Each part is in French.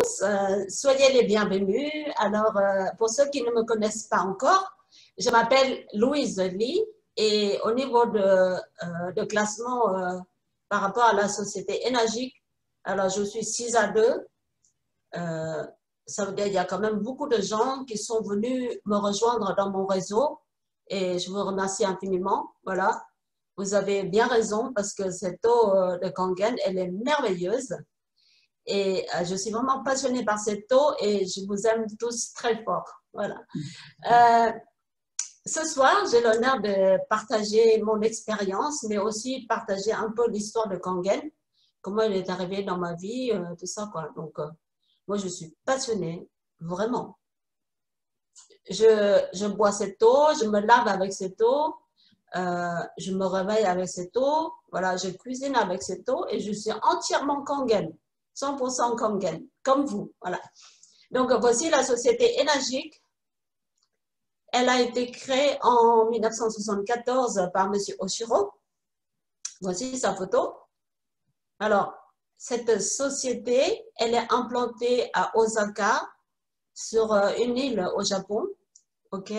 tous, soyez les bienvenus. Alors, pour ceux qui ne me connaissent pas encore, je m'appelle Louise Ly et au niveau de classement par rapport à la société énergique, alors je suis 6 à 2. Ça veut dire qu'il y a quand même beaucoup de gens qui sont venus me rejoindre dans mon réseau et je vous remercie infiniment. Voilà, vous avez bien raison parce que cette eau de Kangen, elle est merveilleuse. Et je suis vraiment passionnée par cette eau et je vous aime tous très fort. Voilà. Ce soir, j'ai l'honneur de partager mon expérience, mais aussi partager un peu l'histoire de Kangen, comment elle est arrivée dans ma vie, tout ça, quoi. Donc, moi, je suis passionnée, vraiment. Je bois cette eau, je me lave avec cette eau, je me réveille avec cette eau, voilà, je cuisine avec cette eau et je suis entièrement Kangen. 100% Kangen, comme vous, voilà. Donc, voici la société énergique. Elle a été créée en 1974 par M. Oshiro. Voici sa photo. Alors, cette société, elle est implantée à Osaka, sur une île au Japon, ok?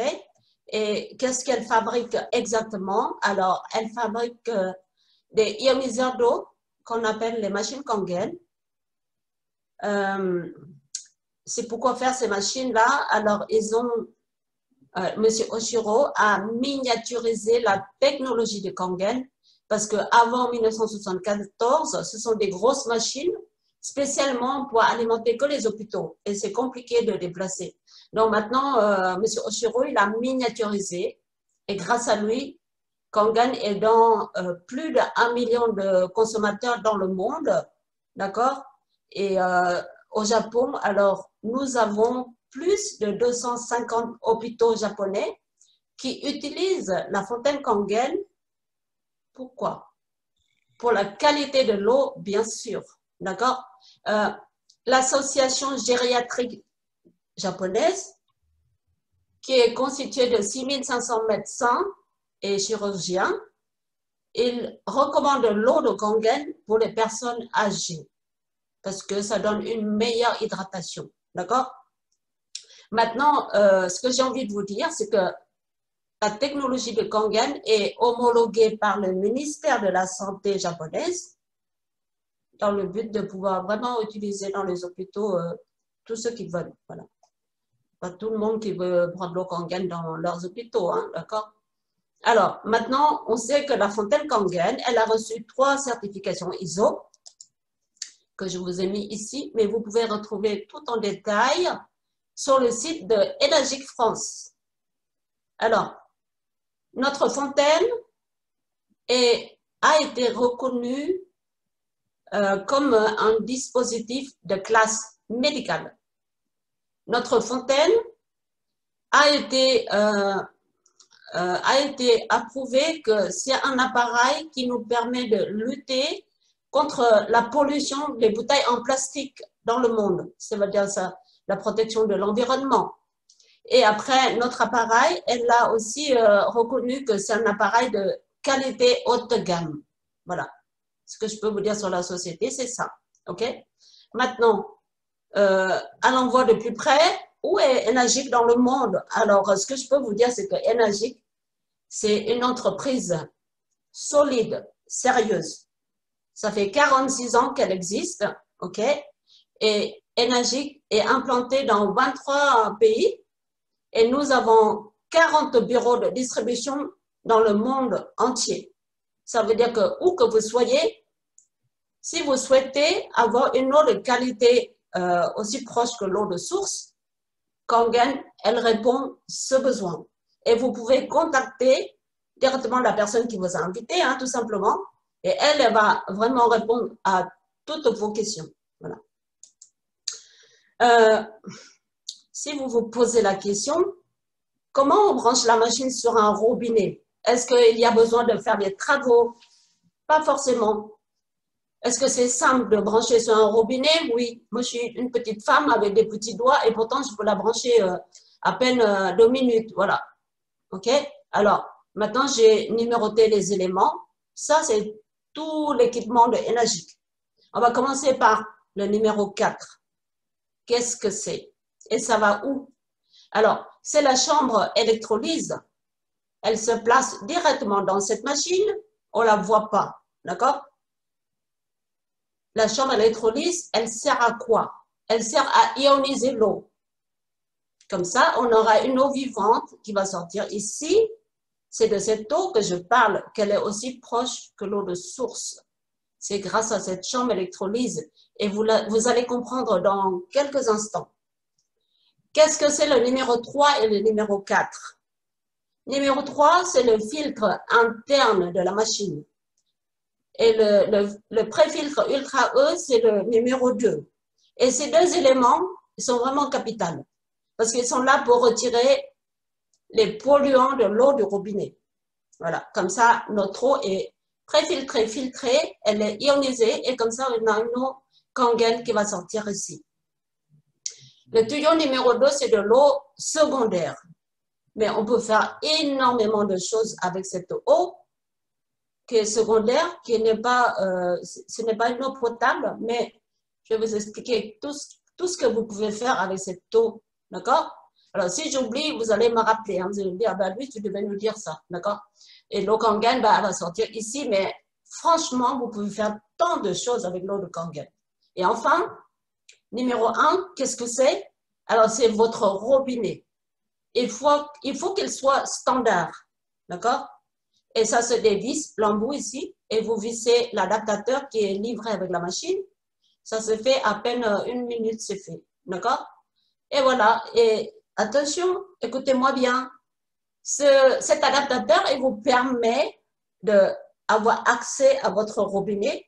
Et qu'est-ce qu'elle fabrique exactement? Alors, elle fabrique des ioniseurs d'eau qu'on appelle les machines Kangen. C'est pourquoi faire ces machines-là. Alors, ils ont, M. Oshiro a miniaturisé la technologie de Kangen parce qu'avant 1974, ce sont des grosses machines spécialement pour alimenter que les hôpitaux et c'est compliqué de déplacer. Donc maintenant, M. Oshiro, il a miniaturisé et grâce à lui, Kangen est dans plus d'1 million de consommateurs dans le monde, d'accord? Et au Japon, alors nous avons plus de 250 hôpitaux japonais qui utilisent la fontaine Kangen. Pourquoi? Pour la qualité de l'eau, bien sûr, d'accord? L'association gériatrique japonaise, qui est constituée de 6500 médecins et chirurgiens, il recommande l'eau de Kangen pour les personnes âgées parce que ça donne une meilleure hydratation, d'accord? Maintenant, ce que j'ai envie de vous dire, c'est que la technologie de Kangen est homologuée par le ministère de la Santé japonaise dans le but de pouvoir vraiment utiliser dans les hôpitaux tous ceux qui veulent. Voilà. Pas tout le monde qui veut prendre l'eau Kangen dans leurs hôpitaux, hein, d'accord? Alors, maintenant, on sait que la fontaine Kangen, elle a reçu 3 certifications ISO que je vous ai mis ici, mais vous pouvez retrouver tout en détail sur le site de Énergique France. Alors, notre fontaine a été reconnue comme un dispositif de classe médicale. Notre fontaine a été approuvé que c'est un appareil qui nous permet de lutter contre la pollution des bouteilles en plastique dans le monde. Ça veut dire ça, la protection de l'environnement. Et après, notre appareil, elle a aussi reconnu que c'est un appareil de qualité haute gamme. Voilà. Ce que je peux vous dire sur la société, c'est ça. OK? Maintenant, allons voir de plus près où est Énergique dans le monde. Alors, ce que je peux vous dire, c'est que Énergique, c'est une entreprise solide, sérieuse. Ça fait 46 ans qu'elle existe, ok? Et Énergique est implantée dans 23 pays et nous avons 40 bureaux de distribution dans le monde entier. Ça veut dire que où que vous soyez, si vous souhaitez avoir une eau de qualité aussi proche que l'eau de source, Kangen, elle répond ce besoin. Et vous pouvez contacter directement la personne qui vous a invité, hein, tout simplement, et elle va vraiment répondre à toutes vos questions. Voilà. Si vous vous posez la question, comment on branche la machine sur un robinet? Est-ce qu'il y a besoin de faire des travaux? Pas forcément. Est-ce que c'est simple de brancher sur un robinet? Oui. Moi, je suis une petite femme avec des petits doigts et pourtant, je peux la brancher à peine 2 minutes. Voilà. OK? Alors, maintenant, j'ai numéroté les éléments. Ça, c'est tout l'équipement de Énergique. On va commencer par le numéro 4. qu'est-ce que c'est? Et ça va où? Alors, c'est la chambre électrolyse. Elle se place directement dans cette machine. On ne la voit pas, d'accord? La chambre électrolyse, elle sert à quoi? Elle sert à ioniser l'eau. Comme ça, on aura une eau vivante qui va sortir ici. C'est de cette eau que je parle, qu'elle est aussi proche que l'eau de source. C'est grâce à cette chambre électrolyse. Et vous allez comprendre dans quelques instants. Qu'est-ce que c'est le numéro 3 et le numéro 4? Numéro 3, c'est le filtre interne de la machine. Et le préfiltre Ultra E, c'est le numéro 2. Et ces deux éléments, ils sont vraiment capitaux. Parce qu'ils sont là pour retirer les polluants de l'eau du robinet. Voilà, comme ça, notre eau est préfiltrée, filtrée, elle est ionisée, et comme ça, on a une eau Kangen qui va sortir ici. Le tuyau numéro 2, c'est de l'eau secondaire. Mais on peut faire énormément de choses avec cette eau qui est secondaire, qui n'est pas, ce n'est pas une eau potable, mais je vais vous expliquer tout ce que vous pouvez faire avec cette eau, d'accord? Alors, si j'oublie, vous allez me rappeler, hein, vous allez me dire, ah ben lui, tu devais nous dire ça, d'accord? Et l'eau Kangen, bah, elle va sortir ici, mais franchement, vous pouvez faire tant de choses avec l'eau de Kangen. Et enfin, numéro 1, qu'est-ce que c'est? Alors, c'est votre robinet. Il faut qu'il soit standard, d'accord? Et ça se dévisse, l'embout ici, et vous vissez l'adaptateur qui est livré avec la machine. Ça se fait à peine 1 minute, c'est fait, d'accord? Et voilà, et attention, écoutez-moi bien, cet adaptateur, il vous permet d'avoir accès à votre robinet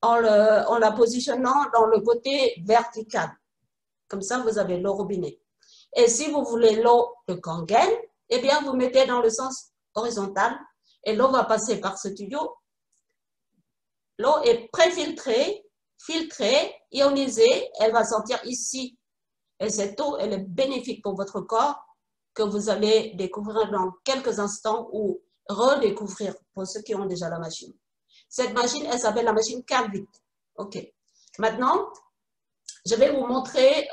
en la positionnant dans le côté vertical. Comme ça, vous avez le robinet. Et si vous voulez l'eau de Kangen, eh bien, vous mettez dans le sens horizontal et l'eau va passer par ce tuyau. L'eau est préfiltrée, filtrée, ionisée, elle va sortir ici. Et cette eau, elle est bénéfique pour votre corps que vous allez découvrir dans quelques instants ou redécouvrir pour ceux qui ont déjà la machine. Cette machine, elle s'appelle la machine Calvit. OK. Maintenant, je vais vous montrer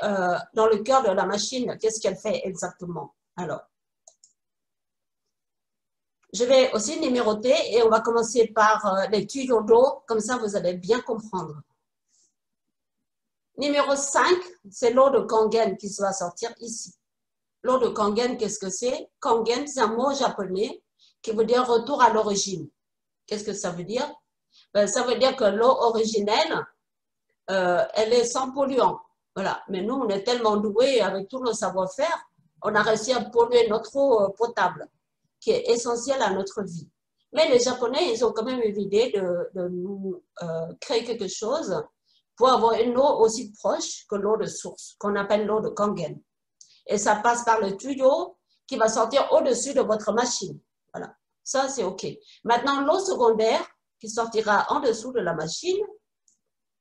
dans le cœur de la machine qu'est-ce qu'elle fait exactement. Alors, je vais aussi numéroter et on va commencer par les tuyaux d'eau, comme ça vous allez bien comprendre. Numéro 5, c'est l'eau de Kangen qui va sortir ici. L'eau de Kangen, qu'est-ce que c'est? Kangen, c'est un mot japonais qui veut dire retour à l'origine. Qu'est-ce que ça veut dire? Ben, ça veut dire que l'eau originelle, elle est sans polluant. Voilà. Mais nous, on est tellement doués avec tout le savoir-faire, on a réussi à polluer notre eau potable, qui est essentielle à notre vie. Mais les Japonais, ils ont quand même eu l'idée de nous créer quelque chose pour avoir une eau aussi proche que l'eau de source, qu'on appelle l'eau de Kangen. Et ça passe par le tuyau qui va sortir au-dessus de votre machine. Voilà. Ça, c'est OK. Maintenant, l'eau secondaire qui sortira en dessous de la machine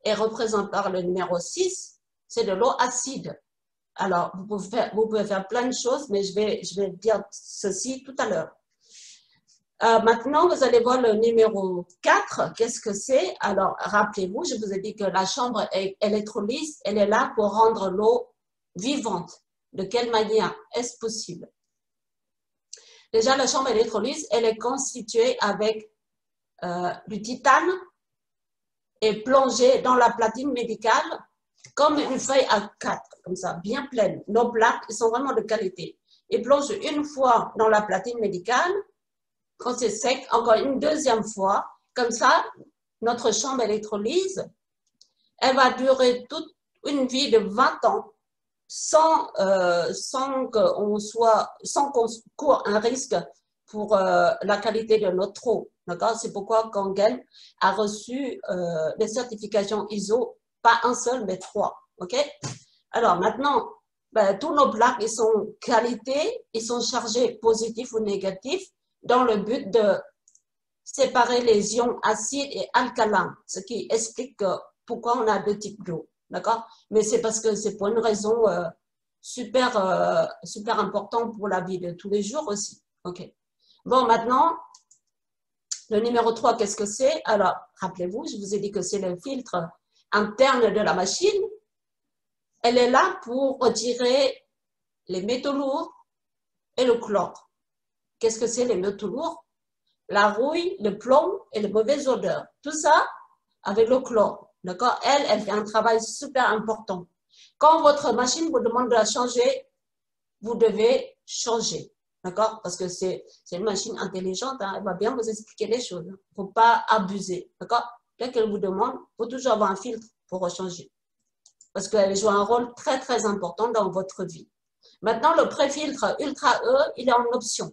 est représentée par le numéro 6, c'est de l'eau acide. Alors, vous pouvez faire plein de choses, mais je vais dire ceci tout à l'heure. Maintenant, vous allez voir le numéro 4. Qu'est-ce que c'est? Alors, rappelez-vous, je vous ai dit que la chambre électrolyse, elle est là pour rendre l'eau vivante. De quelle manière est-ce possible? Déjà, la chambre électrolyse, elle est constituée avec du titane et plongée dans la platine médicale comme une feuille A4, comme ça, bien pleine. Nos plaques, elles sont vraiment de qualité. Et plonge une fois dans la platine médicale, quand c'est sec, encore une deuxième fois. Comme ça, notre chambre électrolyse, elle va durer toute une vie de 20 ans sans qu'on court un risque pour la qualité de notre eau. C'est pourquoi Kangen a reçu des certifications ISO, pas un seul, mais 3. Okay? Alors maintenant, ben, tous nos plaques, ils sont qualité, ils sont chargés positifs ou négatifs dans le but de séparer les ions acides et alcalins, ce qui explique pourquoi on a 2 types d'eau. D'accord? Mais c'est parce que c'est pour une raison super importante pour la vie de tous les jours aussi. OK. Bon, maintenant, le numéro 3, qu'est-ce que c'est? Alors, rappelez-vous, je vous ai dit que c'est le filtre interne de la machine. Elle est là pour retirer les métaux lourds et le chlore. Qu'est-ce que c'est les métaux lourds? La rouille, le plomb et les mauvaises odeurs. Tout ça avec le chlore. D'accord? Elle fait un travail super important. Quand votre machine vous demande de la changer, vous devez changer. D'accord? Parce que c'est une machine intelligente, hein, elle va bien vous expliquer les choses. Il ne faut pas abuser. D'accord? Dès qu'elle vous demande, il faut toujours avoir un filtre pour rechanger. Parce qu'elle joue un rôle très, très important dans votre vie. Maintenant, le pré-filtre Ultra E, il est en option.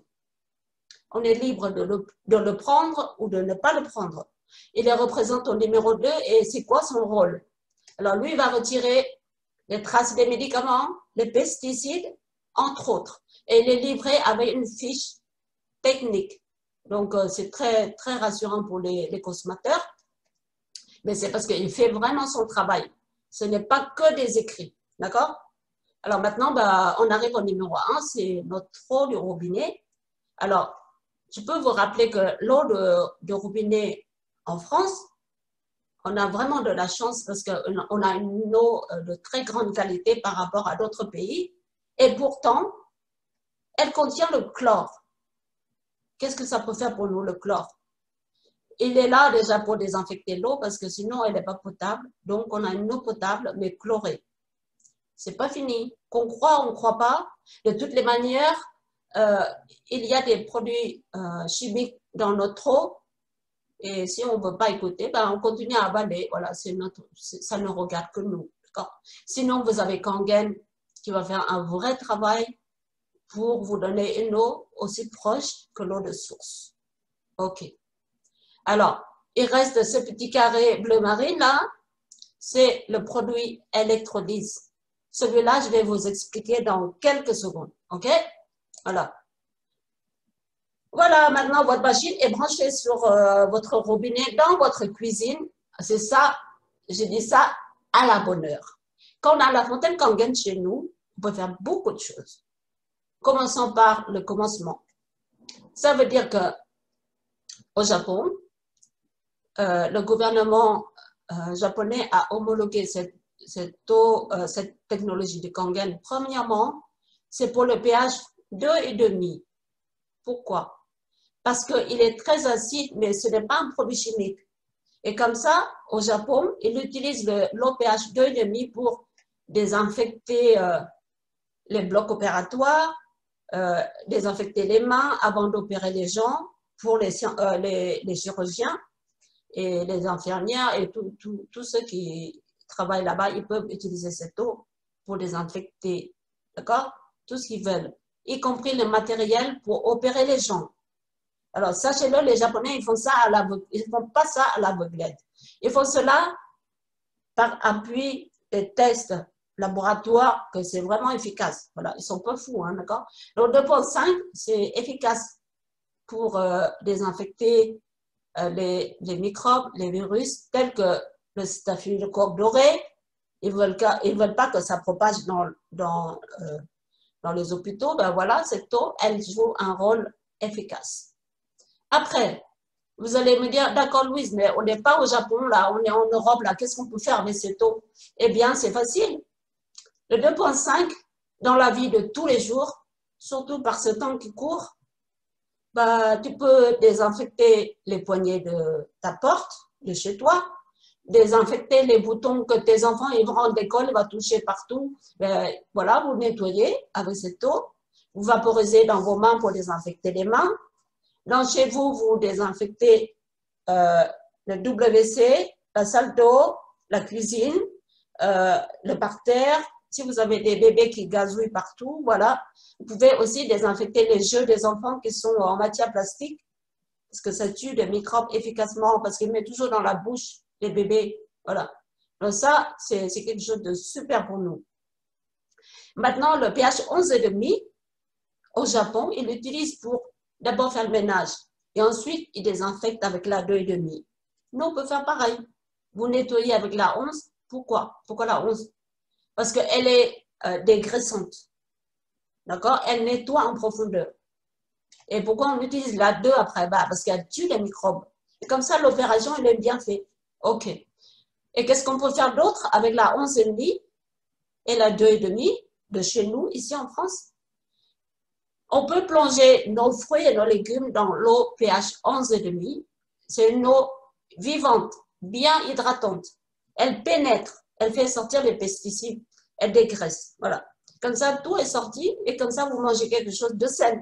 On est libre de le prendre ou de ne pas le prendre. Il est représenté au numéro 2 et c'est quoi son rôle? Alors, lui, il va retirer les traces des médicaments, les pesticides, entre autres. Et il est livré avec une fiche technique. Donc, c'est très, très rassurant pour les consommateurs. Mais c'est parce qu'il fait vraiment son travail. Ce n'est pas que des écrits. D'accord? Alors maintenant, bah, on arrive au numéro 1, c'est notre eau du robinet. Alors, je peux vous rappeler que l'eau de robinet en France, on a vraiment de la chance parce qu'on a une eau de très grande qualité par rapport à d'autres pays. Et pourtant, elle contient le chlore. Qu'est-ce que ça peut faire pour nous, le chlore? Il est là déjà pour désinfecter l'eau parce que sinon, elle n'est pas potable. Donc, on a une eau potable, mais chlorée. C'est pas fini. Qu'on croit, on ne croit pas. De toutes les manières, il y a des produits chimiques dans notre eau. Et si on ne veut pas écouter, ben on continue à avaler. Voilà, ça ne regarde que nous. Sinon, vous avez Kangen qui va faire un vrai travail pour vous donner une eau aussi proche que l'eau de source. OK. Alors, il reste ce petit carré bleu marine là. C'est le produit électrolyse. Celui-là, je vais vous expliquer dans quelques secondes. OK? Voilà. Voilà, maintenant votre machine est branchée sur votre robinet dans votre cuisine. C'est ça, j'ai dit ça à la bonne heure. Quand on a la fontaine Kangen chez nous, on peut faire beaucoup de choses. Commençons par le commencement. Ça veut dire que au Japon, le gouvernement japonais a homologué cette technologie de Kangen. Premièrement, c'est pour le pH 2,5. Pourquoi? Parce qu'il est très acide, mais ce n'est pas un produit chimique. Et comme ça, au Japon, ils utilisent l'eau pH 2,5 pour désinfecter les blocs opératoires, désinfecter les mains avant d'opérer les gens pour les chirurgiens et les infirmières et tous ceux qui travaillent là-bas, ils peuvent utiliser cette eau pour désinfecter, d'accord? Tout ce qu'ils veulent, y compris le matériel pour opérer les gens. Alors, sachez-le, les Japonais, ils font ça à l'aveugle. Ils ne font pas ça à l'aveuglette. Ils font cela par appui des tests laboratoires, que c'est vraiment efficace. Voilà, ils ne sont pas fous, hein, d'accord? Donc, 2,5, c'est efficace pour désinfecter les microbes, les virus, tels que le staphylocoque doré. Ils ne veulent pas que ça propage dans les hôpitaux. Ben voilà, cette eau, elle joue un rôle efficace. Après, vous allez me dire, d'accord Louise, mais on n'est pas au Japon, là, on est en Europe, là, qu'est-ce qu'on peut faire avec cette eau? Eh bien, c'est facile. Le 2,5, dans la vie de tous les jours, surtout par ce temps qui court, bah, tu peux désinfecter les poignées de ta porte, de chez toi, désinfecter les boutons que tes enfants, ils vont à l'école, ils vont toucher partout. Ben, voilà, vous nettoyez avec cette eau, vous vaporisez dans vos mains pour désinfecter les mains. Donc, chez vous, vous désinfectez le WC, la salle d'eau, la cuisine, le parterre. Si vous avez des bébés qui gazouillent partout, voilà. Vous pouvez aussi désinfecter les jeux des enfants qui sont en matière plastique, parce que ça tue des microbes efficacement, parce qu'ils mettent toujours dans la bouche les bébés. Voilà. Donc ça, c'est quelque chose de super pour nous. Maintenant, le pH 11,5, au Japon, ils l'utilisent pour d'abord faire le ménage. Et ensuite, ils désinfectent avec la 2,5. Nous, on peut faire pareil. Vous nettoyez avec la 11. Pourquoi? Pourquoi la 11? Parce qu'elle est dégraissante. D'accord? Elle nettoie en profondeur. Et pourquoi on utilise la 2 après? Bah, parce qu'elle tue les microbes. Et comme ça, l'opération, elle est bien faite. OK. Et qu'est-ce qu'on peut faire d'autre avec la 11,5? et la 2,5 de chez nous, ici en France. On peut plonger nos fruits et nos légumes dans l'eau pH 11,5. C'est une eau vivante, bien hydratante. Elle pénètre, elle fait sortir les pesticides, elle dégraisse. Voilà. Comme ça, tout est sorti et comme ça, vous mangez quelque chose de sain.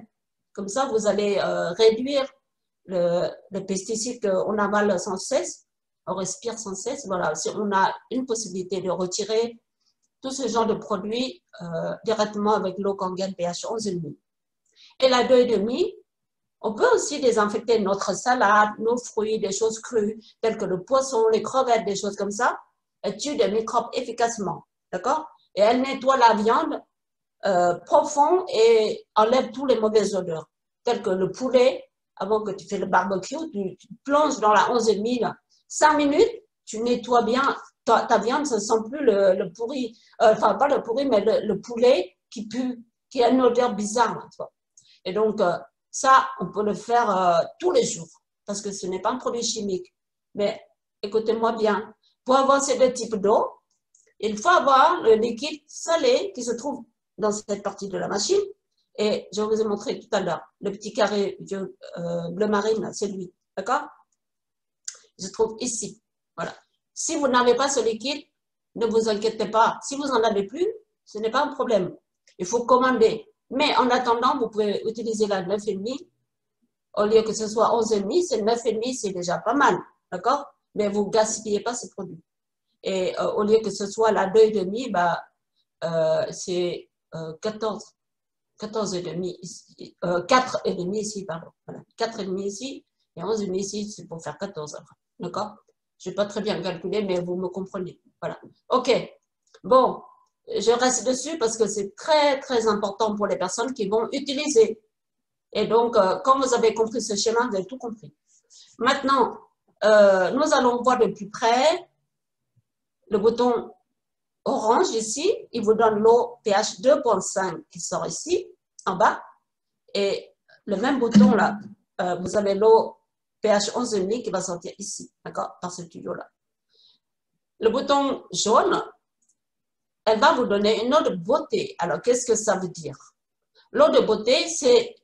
Comme ça, vous allez réduire le pesticide qu'on avale sans cesse, on respire sans cesse. Voilà, si on a une possibilité de retirer tout ce genre de produits directement avec l'eau Kangen pH 11,5. Et la 2,5, on peut aussi désinfecter notre salade, nos fruits, des choses crues, telles que le poisson, les crevettes, des choses comme ça. Elle tue des microbes efficacement, d'accord? Et elle nettoie la viande profond et enlève tous les mauvaises odeurs, telles que le poulet. Avant que tu fais le barbecue, tu plonges dans la 11,5, 5 minutes, tu nettoies bien ta viande, ça ne sent plus le pourri, enfin pas le pourri, mais le poulet qui pue, qui a une odeur bizarre. Tu vois. Et donc, ça, on peut le faire tous les jours, parce que ce n'est pas un produit chimique. Mais écoutez-moi bien, pour avoir ces deux types d'eau, il faut avoir le liquide salé qui se trouve dans cette partie de la machine. Et je vous ai montré tout à l'heure, le petit carré bleu marine, c'est lui, d'accord? Il se trouve ici, voilà. Si vous n'avez pas ce liquide, ne vous inquiétez pas. Si vous n'en avez plus, ce n'est pas un problème. Il faut commander. Mais en attendant, vous pouvez utiliser la 9,5. Au lieu que ce soit 11,5, c'est 9,5, c'est déjà pas mal, d'accord? Mais vous ne gaspillez pas ce produit. Et au lieu que ce soit la 2,5, bah, c'est 14,5 ici, 4,5 ici, pardon. Voilà, 4,5 ici et 11,5 ici, c'est pour faire 14 après. D'accord? Je n'ai pas très bien calculé, mais vous me comprenez. Voilà. OK. Bon, je reste dessus parce que c'est très, très important pour les personnes qui vont utiliser. Et donc, quand vous avez compris ce schéma, vous avez tout compris. Maintenant, nous allons voir de plus près le bouton orange ici. Il vous donne l'eau pH 2,5 qui sort ici, en bas. Et le même bouton là, vous avez l'eau pH 11,5 qui va sortir ici, d'accord, par ce tuyau-là. Le bouton jaune, elle va vous donner une eau de beauté. Alors, qu'est-ce que ça veut dire? L'eau de beauté, c'est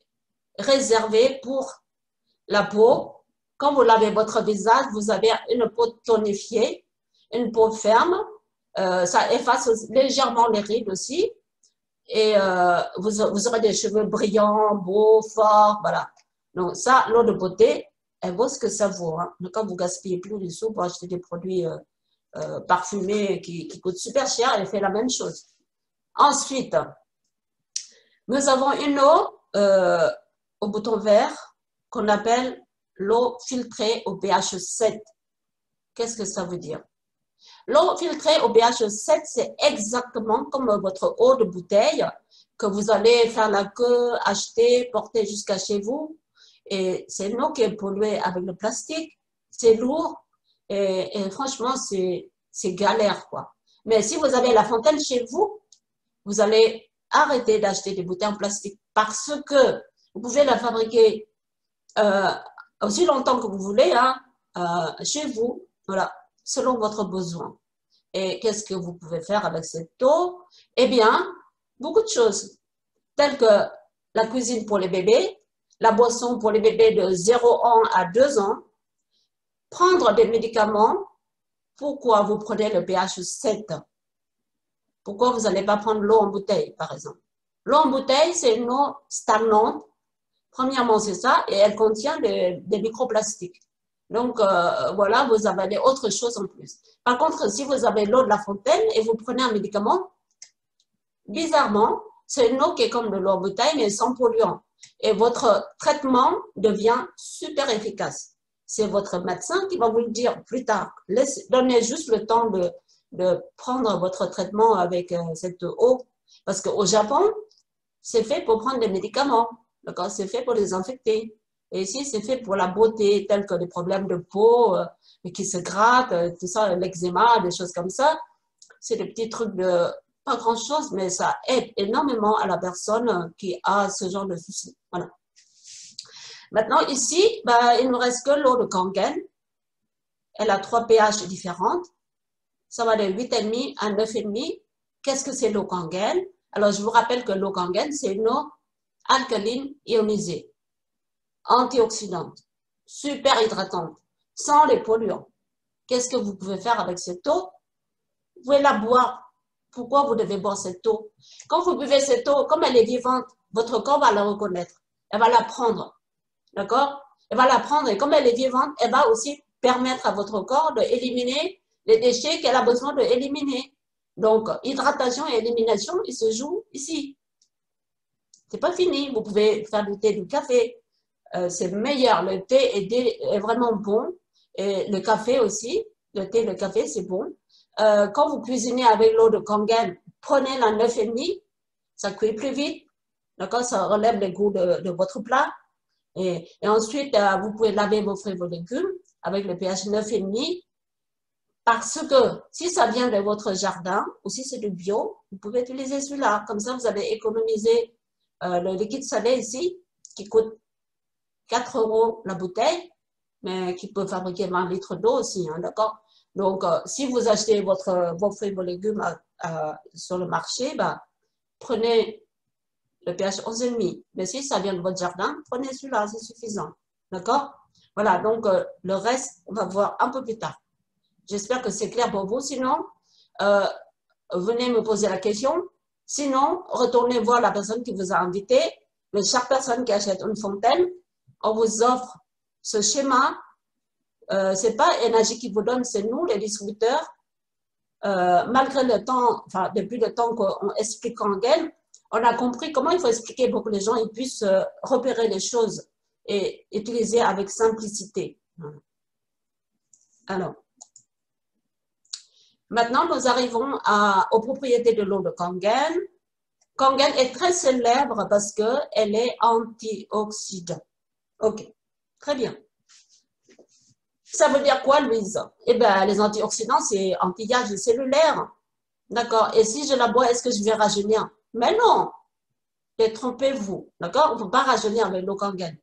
réservé pour la peau. Quand vous lavez votre visage, vous avez une peau tonifiée, une peau ferme. Ça efface légèrement les rides aussi. Et vous aurez des cheveux brillants, beaux, forts, voilà. Donc ça, l'eau de beauté, elle vaut ce que ça vaut. Hein. Quand vous gaspillez plus de sous pour acheter des produits parfumés qui coûtent super cher, elle fait la même chose. Ensuite, nous avons une eau au bouton vert qu'on appelle l'eau filtrée au pH 7. Qu'est-ce que ça veut dire? L'eau filtrée au pH 7, c'est exactement comme votre eau de bouteille que vous allez faire la queue, acheter, porter jusqu'à chez vous. Et c'est une eau qui est polluée avec le plastique, c'est lourd et franchement, c'est galère, quoi. Mais si vous avez la fontaine chez vous, vous allez arrêter d'acheter des bouteilles en plastique parce que vous pouvez la fabriquer aussi longtemps que vous voulez hein, chez vous, voilà, selon votre besoin. Et qu'est-ce que vous pouvez faire avec cette eau? Eh bien, beaucoup de choses, telles que la cuisine pour les bébés, la boisson pour les bébés de 0 ans à 2 ans, prendre des médicaments. Pourquoi vous prenez le pH 7? Pourquoi vous n'allez pas prendre l'eau en bouteille, par exemple? L'eau en bouteille, c'est une eau stagnante. Premièrement, c'est ça, et elle contient des microplastiques. Donc, voilà, vous avalez autre chose en plus. Par contre, si vous avez l'eau de la fontaine et vous prenez un médicament, bizarrement, c'est une eau qui est comme de l'eau en bouteille, mais sans polluant. Et votre traitement devient super efficace. C'est votre médecin qui va vous le dire plus tard. Donnez juste le temps de prendre votre traitement avec cette eau. Parce qu'au Japon, c'est fait pour prendre des médicaments. C'est fait pour les infecter. Et ici, c'est fait pour la beauté, tels que des problèmes de peau qui se grattent, tout ça, l'eczéma, des choses comme ça. C'est des petits trucs de pas grand-chose, mais ça aide énormément à la personne qui a ce genre de soucis. Voilà. Maintenant, ici, bah, il ne nous reste que l'eau de Kangen. Elle a 3 pH différentes. Ça va de 8,5 à 9,5. qu'est-ce que c'est l'eau Kangen? Alors, je vous rappelle que l'eau Kangen, c'est une eau alcaline ionisée, antioxydante, super hydratante, sans les polluants. Qu'est-ce que vous pouvez faire avec cette eau? Vous pouvez la boire. Pourquoi vous devez boire cette eau? Quand vous buvez cette eau, comme elle est vivante, votre corps va la reconnaître. Elle va la prendre. D'accord? Elle va la prendre et comme elle est vivante, elle va aussi permettre à votre corps d'éliminer les déchets qu'elle a besoin d'éliminer. Donc, hydratation et élimination, ils se jouent ici. C'est pas fini. Vous pouvez faire du thé, du café. C'est meilleur. Le thé est vraiment bon. Et le café aussi. Le thé, le café, c'est bon. Quand vous cuisinez avec l'eau de Kangen, prenez la 9,5. Ça cuit plus vite. D'accord? Ça relève le goût de votre plat. Et ensuite, vous pouvez laver vos fruits et vos légumes avec le pH 9,5. Parce que si ça vient de votre jardin ou si c'est du bio, vous pouvez utiliser celui-là. Comme ça, vous avez économisé le liquide salé ici, qui coûte 4 € la bouteille, mais qui peut fabriquer 20 litres d'eau aussi, hein, d'accord? Donc, si vous achetez vos fruits et vos légumes sur le marché, bah, prenez le pH 11,5. Mais si ça vient de votre jardin, prenez celui-là, c'est suffisant. D'accord? Voilà, donc le reste, on va voir un peu plus tard. J'espère que c'est clair pour vous. Sinon, venez me poser la question. Sinon, retournez voir la personne qui vous a invité. Mais chaque personne qui achète une fontaine, on vous offre ce schéma. C'est pas Énergie qui vous donne, c'est nous, les distributeurs. Malgré le temps, enfin, depuis le temps qu'on explique Kangen, on a compris comment il faut expliquer pour que les gens ils puissent repérer les choses et utiliser avec simplicité. Alors, maintenant, nous arrivons aux propriétés de l'eau de Kangen. Kangen est très célèbre parce qu'elle est antioxydant. Ok, très bien. Ça veut dire quoi, Louise? Eh bien, les antioxydants, c'est anti-âge cellulaire. D'accord? Et si je la bois, est-ce que je vais rajeunir? Mais non! Détrompez-vous. D'accord? On ne peut pas rajeunir avec l'eau Kangen.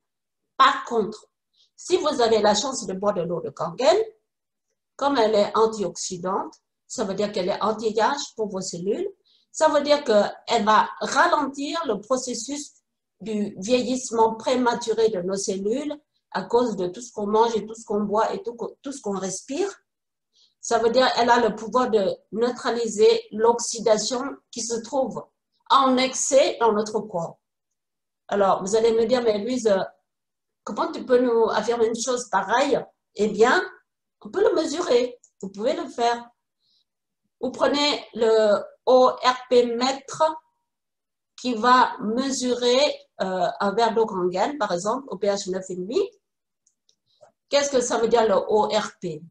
Par contre, si vous avez la chance de boire de l'eau de Kangen, comme elle est antioxydante, ça veut dire qu'elle est anti-âge pour vos cellules. Ça veut dire qu'elle va ralentir le processus du vieillissement prématuré de nos cellules à cause de tout ce qu'on mange et tout ce qu'on boit et tout ce qu'on respire. Ça veut dire qu'elle a le pouvoir de neutraliser l'oxydation qui se trouve en excès dans notre corps. Alors, vous allez me dire, mais Louise, comment tu peux nous affirmer une chose pareille? Eh bien, on peut le mesurer. Vous pouvez le faire. Vous prenez le ORP mètre qui va mesurer un verre d'eau Kangen, par exemple, au pH 9,5. Qu'est-ce que ça veut dire le ORP?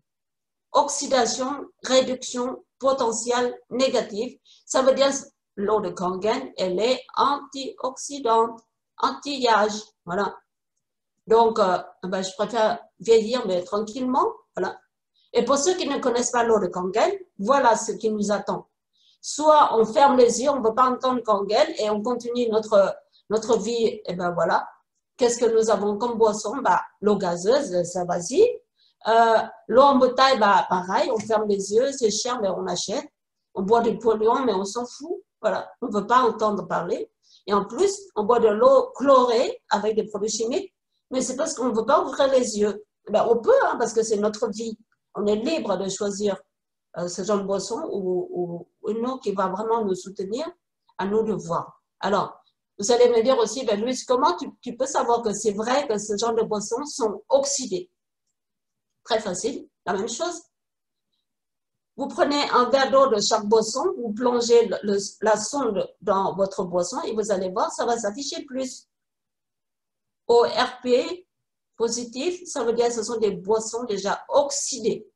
Oxydation, réduction potentielle négative. Ça veut dire l'eau de Kangen, elle est antioxydante, anti-âge. Voilà. Donc, ben, je préfère vieillir, mais tranquillement. Voilà. Et pour ceux qui ne connaissent pas l'eau de Kangen, voilà ce qui nous attend. Soit on ferme les yeux, on ne veut pas entendre Kangen et on continue notre vie, et ben voilà. Qu'est-ce que nous avons comme boisson? Bah, l'eau gazeuse, ça vas-y. L'eau en bouteille, bah, pareil, on ferme les yeux, c'est cher, mais on achète. On boit des polluants, mais on s'en fout. Voilà, on ne veut pas entendre parler. Et en plus, on boit de l'eau chlorée avec des produits chimiques, mais c'est parce qu'on ne veut pas ouvrir les yeux. Ben, on peut, hein, parce que c'est notre vie. On est libre de choisir ce genre de boisson ou une eau qui va vraiment nous soutenir, à nous de voir. Alors, vous allez me dire aussi, ben, Louise, comment tu peux savoir que c'est vrai que ce genre de boissons sont oxydées? Très facile, la même chose. Vous prenez un verre d'eau de chaque boisson, vous plongez la sonde dans votre boisson et vous allez voir, ça va s'afficher plus. ORP positif, ça veut dire que ce sont des boissons déjà oxydées.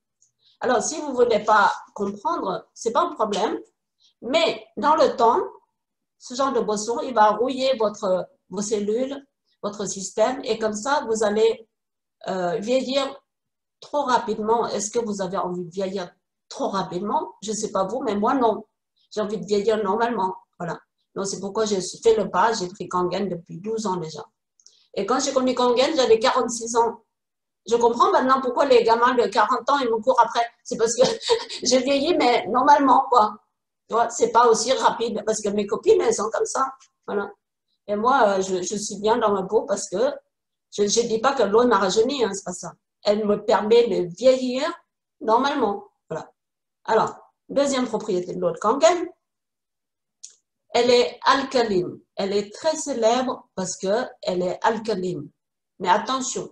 Alors, si vous ne voulez pas comprendre, ce n'est pas un problème, mais dans le temps, ce genre de boisson, il va rouiller vos cellules, votre système, et comme ça, vous allez vieillir trop rapidement. Est-ce que vous avez envie de vieillir trop rapidement? Je ne sais pas vous, mais moi, non. J'ai envie de vieillir normalement. Voilà. Donc, c'est pourquoi j'ai fait le pas. J'ai pris Kangen depuis 12 ans déjà. Et quand j'ai connu Kangen, j'avais 46 ans. Je comprends maintenant pourquoi les gamins de 40 ans, ils me courent après. C'est parce que j'ai vieilli, mais normalement, quoi. Tu vois, c'est pas aussi rapide parce que mes copines, elles sont comme ça. Voilà. Et moi, je suis bien dans ma peau parce que je ne dis pas que l'eau m'a rajeuni, hein, c'est pas ça. Elle me permet de vieillir normalement. Voilà. Alors, deuxième propriété de l'eau de Kangen, elle est alcaline. Elle est très célèbre parce qu'elle est alcaline. Mais attention,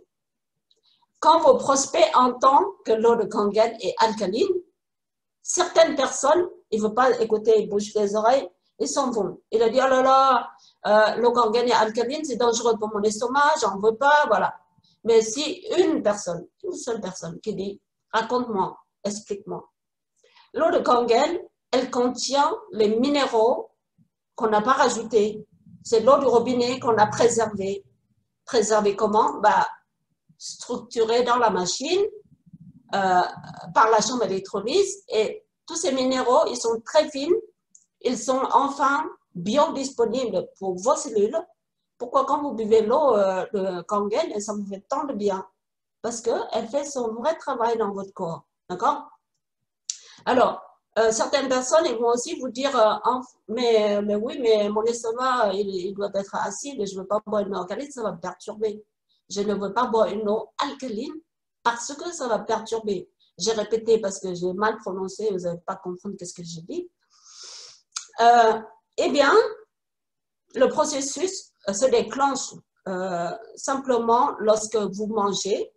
quand vos prospects entendent que l'eau de Kangen est alcaline, certaines personnes, ils ne veulent pas écouter, ils bougent les oreilles, ils s'en vont. Ils disent, oh là là, l'eau Kangen est alcaline, c'est dangereux pour mon estomac, j'en veux pas, voilà. Mais si une seule personne qui dit, raconte-moi, explique-moi. L'eau de Kangen, elle contient les minéraux qu'on n'a pas rajoutés. C'est l'eau du robinet qu'on a préservée. Préservée comment? Bah, structurée dans la machine, par la chambre d'électrolyse, et tous ces minéraux, ils sont très fins, ils sont enfin biodisponibles pour vos cellules. Pourquoi quand vous buvez l'eau de Kangen, ça vous fait tant de bien? Parce qu'elle fait son vrai travail dans votre corps. D'accord? Alors, certaines personnes, ils vont aussi vous dire, mais oui, mais mon estomac, il doit être acide, je ne veux pas boire une eau alcaline, ça va me perturber. Je ne veux pas boire une eau alcaline parce que ça va perturber. J'ai répété parce que j'ai mal prononcé, vous n'allez pas comprendre qu'est-ce que j'ai dit. Eh bien, le processus se déclenche simplement lorsque vous mangez,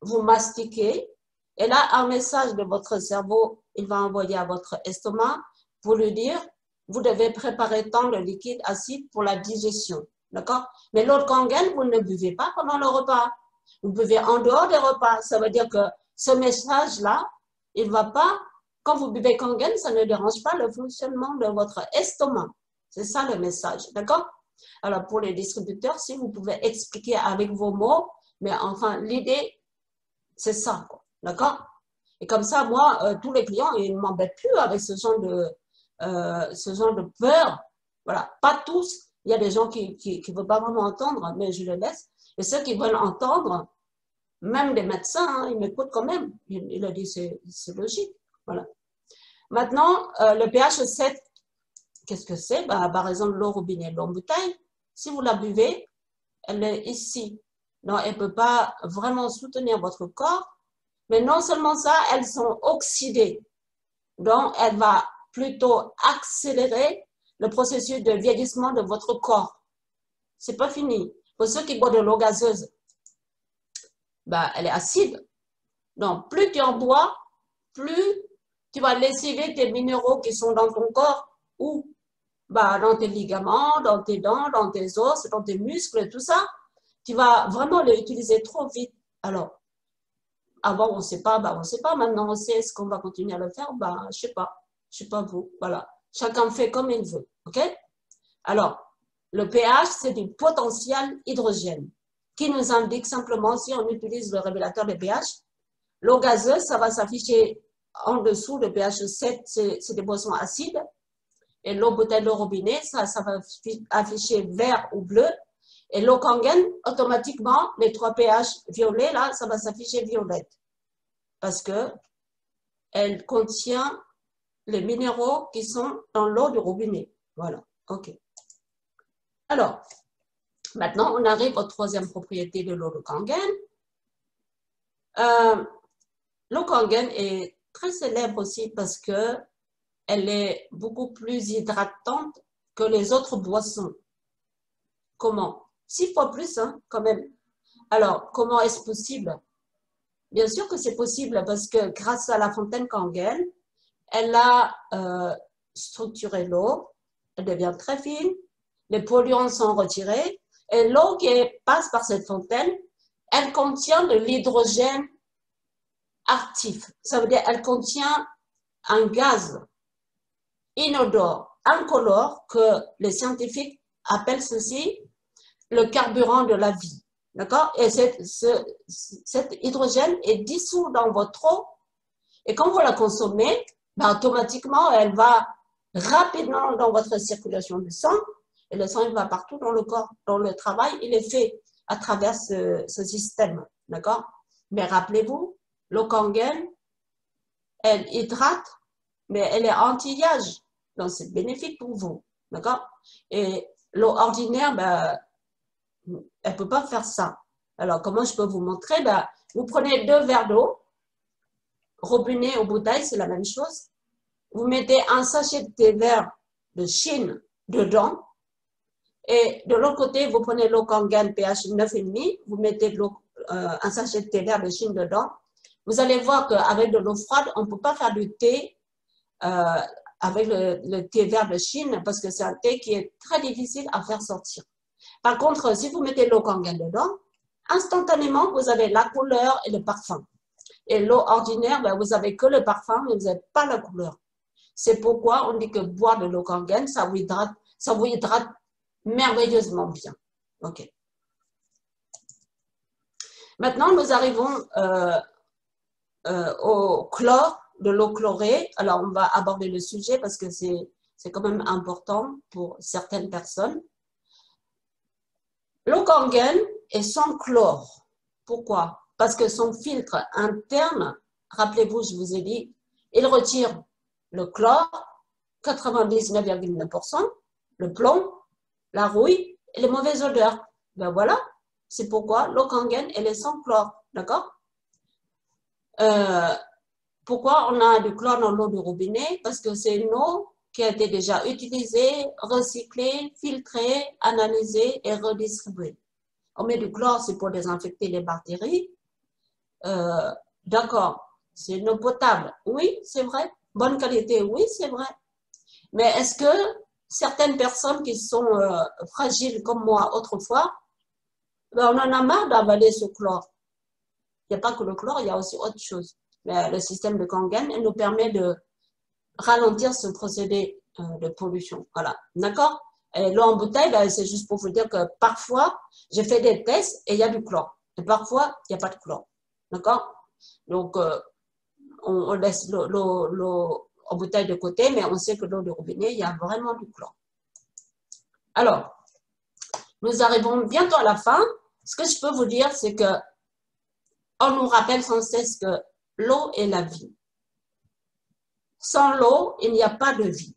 vous mastiquez, et là, un message de votre cerveau, il va envoyer à votre estomac pour lui dire, vous devez préparer tant de liquide acide pour la digestion. D'accord? Mais l'eau de Kangen, vous ne buvez pas pendant le repas. Vous buvez en dehors des repas. Ça veut dire que ce message-là, il ne va pas, quand vous buvez Kangen, ça ne dérange pas le fonctionnement de votre estomac. C'est ça le message. D'accord? Alors, pour les distributeurs, si vous pouvez expliquer avec vos mots, mais enfin, l'idée, c'est ça, quoi. D'accord? Et comme ça, moi, tous les clients, ils ne m'embêtent plus avec ce genre de peur. Voilà, pas tous. Il y a des gens qui ne veulent pas vraiment entendre, mais je les laisse. Et ceux qui veulent entendre, même des médecins, hein, ils m'écoutent quand même. Il a dit, c'est logique. Voilà. Maintenant, le pH 7, qu'est-ce que c'est? Bah, par exemple, l'eau robinet, l'eau en bouteille. Si vous la buvez, elle est ici. Donc, elle ne peut pas vraiment soutenir votre corps. Mais non seulement ça, elles sont oxydées. Donc, elle va plutôt accélérer le processus de vieillissement de votre corps. C'est pas fini. Pour ceux qui boivent de l'eau gazeuse, bah, elle est acide. Donc, plus tu en bois, plus tu vas lessiver tes minéraux qui sont dans ton corps ou bah, dans tes ligaments, dans tes dents, dans tes os, dans tes muscles, tout ça. Tu vas vraiment les utiliser trop vite. Alors, avant, on ne sait pas, bah, on ne sait pas. Maintenant, on sait, est-ce qu'on va continuer à le faire? Bah, je ne sais pas. Je ne sais pas vous. Voilà. Chacun fait comme il veut. OK? Alors, le pH, c'est du potentiel hydrogène qui nous indique simplement, si on utilise le révélateur de pH, l'eau gazeuse, ça va s'afficher en dessous, le pH 7, c'est des boissons acides. Et l'eau bouteille de robinet, ça va afficher vert ou bleu. Et l'eau Kangen, automatiquement, les 3 pH violets, là, ça va s'afficher violette. Parce que elle contient les minéraux qui sont dans l'eau du robinet. Voilà, ok. Alors, maintenant, on arrive aux troisième propriété de l'eau de Kangen. L'eau Kangen est très célèbre aussi parce que elle est beaucoup plus hydratante que les autres boissons. Comment? 6 fois plus, hein, quand même. Alors, comment est-ce possible? Bien sûr que c'est possible parce que grâce à la fontaine Kangen, elle a structuré l'eau, elle devient très fine, les polluants sont retirés et l'eau qui passe par cette fontaine, elle contient de l'hydrogène actif. Ça veut dire qu'elle contient un gaz inodore, incolore, que les scientifiques appellent ceci le carburant de la vie. D'accord? Et cet hydrogène est dissous dans votre eau et quand vous la consommez, ben, automatiquement, elle va rapidement dans votre circulation du sang et le sang il va partout dans le corps. Donc le travail, il est fait à travers ce système. D'accord? Mais rappelez-vous, l'eau Kangen, elle hydrate, mais elle est anti-âge. Donc, c'est bénéfique pour vous. D'accord? Et l'eau ordinaire, ben, elle ne peut pas faire ça. Alors, comment je peux vous montrer? Ben, vous prenez 2 verres d'eau, robinet ou bouteille, c'est la même chose. Vous mettez un sachet de thé vert de Chine dedans. Et de l'autre côté, vous prenez l'eau Kangen pH 9,5, vous mettez un sachet de thé vert de Chine dedans. Vous allez voir qu'avec de l'eau froide, on ne peut pas faire du thé avec le thé vert de Chine parce que c'est un thé qui est très difficile à faire sortir. Par contre, si vous mettez l'eau Kangen dedans, instantanément, vous avez la couleur et le parfum. Et l'eau ordinaire, ben, vous n'avez que le parfum, mais vous n'avez pas la couleur. C'est pourquoi on dit que boire de l'eau Kangen, ça vous hydrate merveilleusement bien. Ok. Maintenant, nous arrivons au chlore, de l'eau chlorée. Alors, on va aborder le sujet parce que c'est quand même important pour certaines personnes. L'eau Kangen est sans chlore. Pourquoi? Parce que son filtre interne, rappelez-vous, je vous ai dit, il retire le chlore, 99,9%, le plomb, la rouille et les mauvaises odeurs. Ben voilà, c'est pourquoi l'eau Kangen, elle est sans chlore. D'accord? Pourquoi on a du chlore dans l'eau du robinet? Parce que c'est une eau qui a été déjà utilisée, recyclée, filtrée, analysée et redistribuée. On met du chlore, c'est pour désinfecter les bactéries. D'accord, c'est une eau potable. Oui, c'est vrai. Bonne qualité, oui, c'est vrai. Mais est-ce que certaines personnes qui sont fragiles comme moi autrefois, ben on en a marre d'avaler ce chlore? Il n'y a pas que le chlore, il y a aussi autre chose. Mais le système de Kangen nous permet de ralentir ce procédé de pollution. Voilà, d'accord? Et l'eau en bouteille, ben, c'est juste pour vous dire que parfois, j'ai fait des tests et il y a du chlore. Et parfois, il n'y a pas de chlore. D'accord? Donc, on laisse l'eau en bouteille de côté, mais on sait que l'eau de robinet, il y a vraiment du chlore. Alors, nous arrivons bientôt à la fin. Ce que je peux vous dire, c'est que on nous rappelle sans cesse que l'eau est la vie. Sans l'eau, il n'y a pas de vie.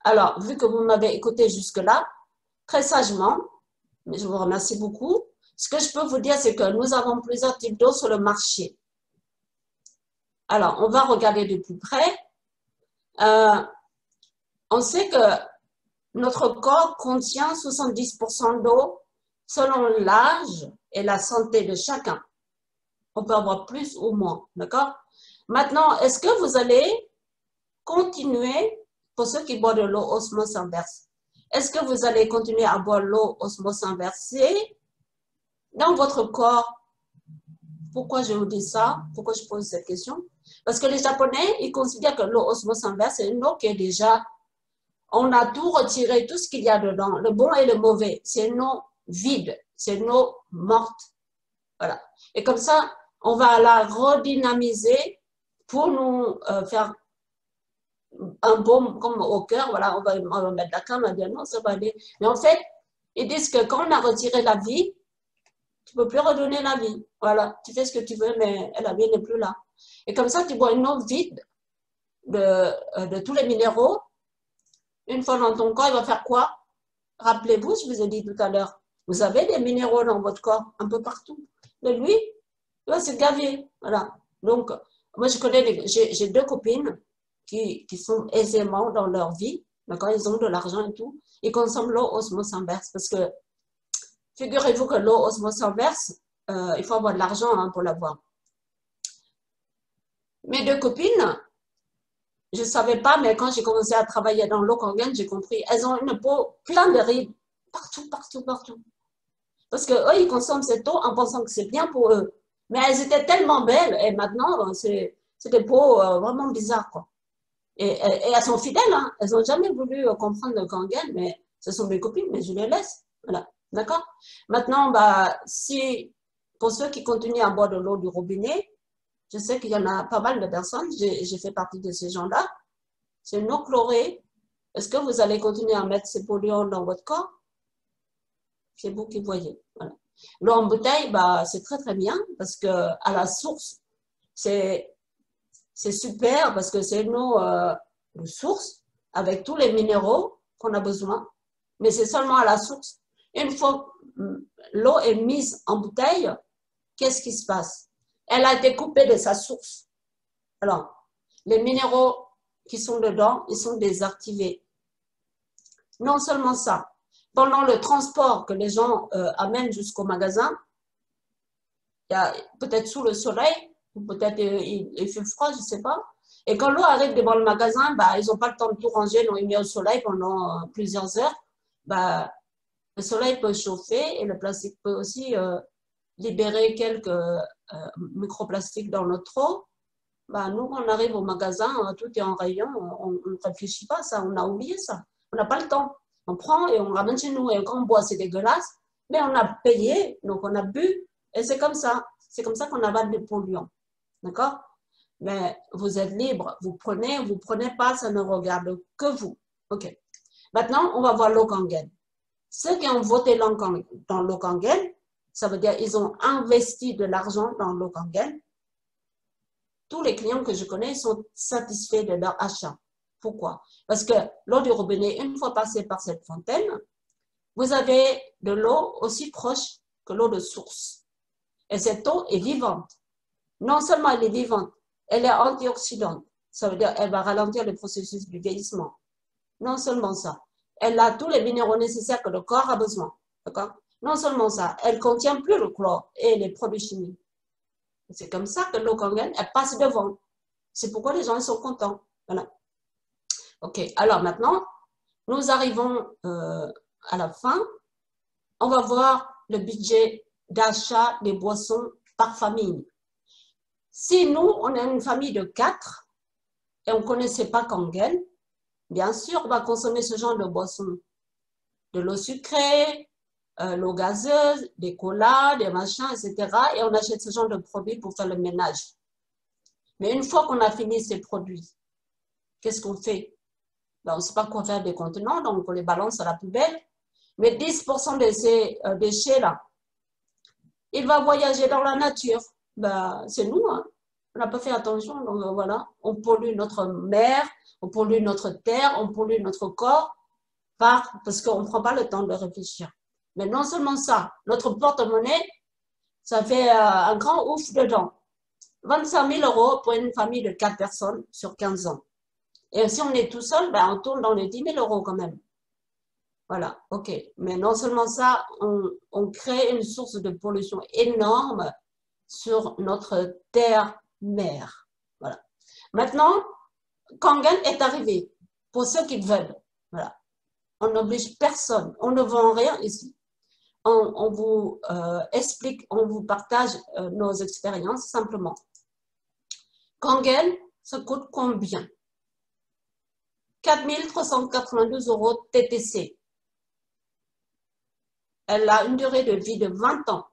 Alors, vu que vous m'avez écouté jusque-là, très sagement, mais je vous remercie beaucoup, ce que je peux vous dire, c'est que nous avons plusieurs types d'eau sur le marché. Alors, on va regarder de plus près. On sait que notre corps contient 70% d'eau selon l'âge et la santé de chacun. On peut avoir plus ou moins, d'accord? Maintenant, est-ce que vous allez continuer, pour ceux qui boivent de l'eau osmose inverse, est-ce que vous allez continuer à boire l'eau osmose inversée dans votre corps? Pourquoi je vous dis ça? Pourquoi je pose cette question? Parce que les Japonais, ils considèrent que l'eau osmose inverse, c'est une eau qui est déjà, on a tout retiré, tout ce qu'il y a dedans, le bon et le mauvais. C'est une eau vide, c'est une eau morte. Voilà. Et comme ça, on va la redynamiser pour nous faire un baume comme au cœur. Voilà, on va mettre la crème, on va dire non, ça va aller. Mais en fait, ils disent que quand on a retiré la vie, tu ne peux plus redonner la vie. Voilà, tu fais ce que tu veux, mais la vie n'est plus là. Et comme ça, tu bois une eau vide de tous les minéraux. Une fois dans ton corps, il va faire quoi? Rappelez-vous, je vous ai dit tout à l'heure, vous avez des minéraux dans votre corps, un peu partout. Mais lui, il va se gaver. Voilà. Donc, moi, je connais, j'ai 2 copines qui sont aisément dans leur vie. D'accord, ils ont de l'argent et tout. Ils consomment l'eau osmose inverse parce que, figurez-vous que l'eau osmose inverse, il faut avoir de l'argent hein, pour l'avoir. Mes 2 copines, je ne savais pas, mais quand j'ai commencé à travailler dans l'eau Kangen, j'ai compris. Elles ont une peau pleine de rides. Partout, partout, partout. Parce qu'eux, ils consomment cette eau en pensant que c'est bien pour eux. Mais elles étaient tellement belles. Et maintenant, c'est des peaux vraiment bizarres, quoi. Et elles sont fidèles. Hein. Elles n'ont jamais voulu comprendre le Kangen, mais ce sont mes copines, mais je les laisse. Voilà. D'accord? Maintenant, bah, si, pour ceux qui continuent à boire de l'eau du robinet, je sais qu'il y en a pas mal de personnes, j'ai fait partie de ces gens-là. C'est une eau chlorée. Est-ce que vous allez continuer à mettre ces polluants dans votre corps? C'est vous qui voyez. Voilà. L'eau en bouteille, bah, c'est très très bien parce que à la source, c'est super parce que c'est une eau de source. avec tous les minéraux qu'on a besoin, mais c'est seulement à la source. Une fois l'eau est mise en bouteille, qu'est-ce qui se passe? Elle a été coupée de sa source. Alors, les minéraux qui sont dedans, ils sont désactivés. Non seulement ça, pendant le transport que les gens amènent jusqu'au magasin, il y a peut-être sous le soleil, ou peut-être il fait froid, je ne sais pas. Et quand l'eau arrive devant le magasin, bah, ils n'ont pas le temps de tout ranger, donc ils mettent au soleil pendant plusieurs heures. Bah, le soleil peut chauffer et le plastique peut aussi libérer quelques microplastiques dans notre eau. Bah, nous, quand on arrive au magasin, tout est en rayon, on ne réfléchit pas à ça, on a oublié ça. On n'a pas le temps. On prend et on ramène chez nous. Et quand on boit, c'est dégueulasse. Mais on a payé, donc on a bu. Et c'est comme ça. C'est comme ça qu'on avale des polluants. D'accord? Mais vous êtes libre. Vous prenez pas, ça ne regarde que vous. OK. Maintenant, on va voir l'eau Kangen. Ceux qui ont voté dans l'eau Kangen, ça veut dire qu'ils ont investi de l'argent dans l'eau Kangen. Tous les clients que je connais sont satisfaits de leur achat. Pourquoi? Parce que l'eau du robinet, une fois passée par cette fontaine, vous avez de l'eau aussi proche que l'eau de source. Et cette eau est vivante. Non seulement elle est vivante, elle est antioxydante. Ça veut dire qu'elle va ralentir le processus du vieillissement. Non seulement ça, elle a tous les minéraux nécessaires que le corps a besoin. Non seulement ça, elle ne contient plus le chlore et les produits chimiques. C'est comme ça que l'eau Kangen, elle passe devant. C'est pourquoi les gens sont contents. Voilà. OK. Alors maintenant, nous arrivons à la fin. On va voir le budget d'achat des boissons par famille. Si nous, on est une famille de 4 et on ne connaissait pas Kangen, bien sûr, on va consommer ce genre de boissons. De l'eau sucrée, l'eau gazeuse, des colas, des machins, etc. Et on achète ce genre de produits pour faire le ménage. Mais une fois qu'on a fini ces produits, qu'est-ce qu'on fait? Ben, on ne sait pas quoi faire des contenants, donc on les balance à la poubelle. Mais 10% de ces déchets-là, il va voyager dans la nature. Ben, c'est nous, hein. On n'a pas fait attention, donc voilà. On pollue notre mer, on pollue notre terre, on pollue notre corps, parce qu'on ne prend pas le temps de réfléchir. Mais non seulement ça, notre porte-monnaie, ça fait un grand ouf dedans. 25 000 € pour une famille de 4 personnes sur 15 ans. Et si on est tout seul, ben on tourne dans les 10 000 € quand même. Voilà, OK. Mais non seulement ça, on crée une source de pollution énorme sur notre terre-mère. Voilà. Maintenant, Kangen est arrivé pour ceux qui veulent. Voilà. On n'oblige personne. On ne vend rien ici. On vous explique, on vous partage nos expériences simplement. Kangen, ça coûte combien? 4 392 € TTC. Elle a une durée de vie de 20 ans.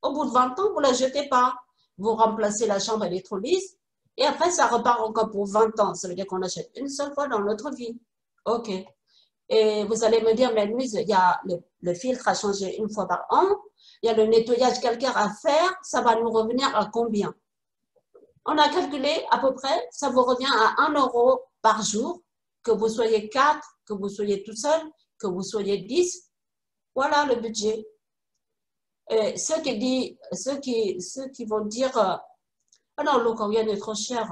Au bout de 20 ans, vous ne la jetez pas. Vous remplacez la chambre électrolyse et après, ça repart encore pour 20 ans. Ça veut dire qu'on achète une seule fois dans notre vie. OK. Et vous allez me dire, mais Louise, il y a le filtre à changer une fois par an. Il y a le nettoyage calcaire à faire. Ça va nous revenir à combien? On a calculé à peu près, ça vous revient à 1 € par jour, que vous soyez 4, que vous soyez tout seul, que vous soyez 10. Voilà le budget. Et ceux qui vont dire, ah non, l'eau Kangen est trop cher,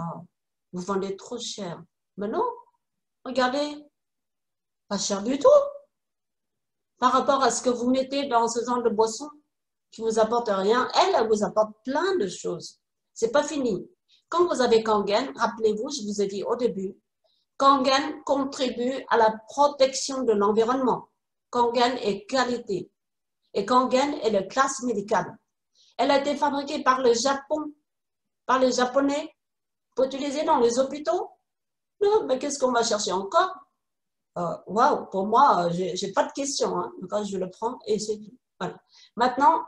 vous vendez trop cher. Mais non, regardez, pas cher du tout. Par rapport à ce que vous mettez dans ce genre de boisson qui vous apporte rien, elle vous apporte plein de choses. C'est pas fini. Quand vous avez Kangen, rappelez-vous, je vous ai dit au début, Kangen contribue à la protection de l'environnement. Kangen est qualité. Et Kangen est de classe médicale. Elle a été fabriquée par le Japon, par les Japonais, pour utiliser dans les hôpitaux. Non, mais qu'est-ce qu'on va chercher encore? Waouh, pour moi, j'ai pas de questions. Hein. Quand je le prends et c'est tout. Voilà. Maintenant,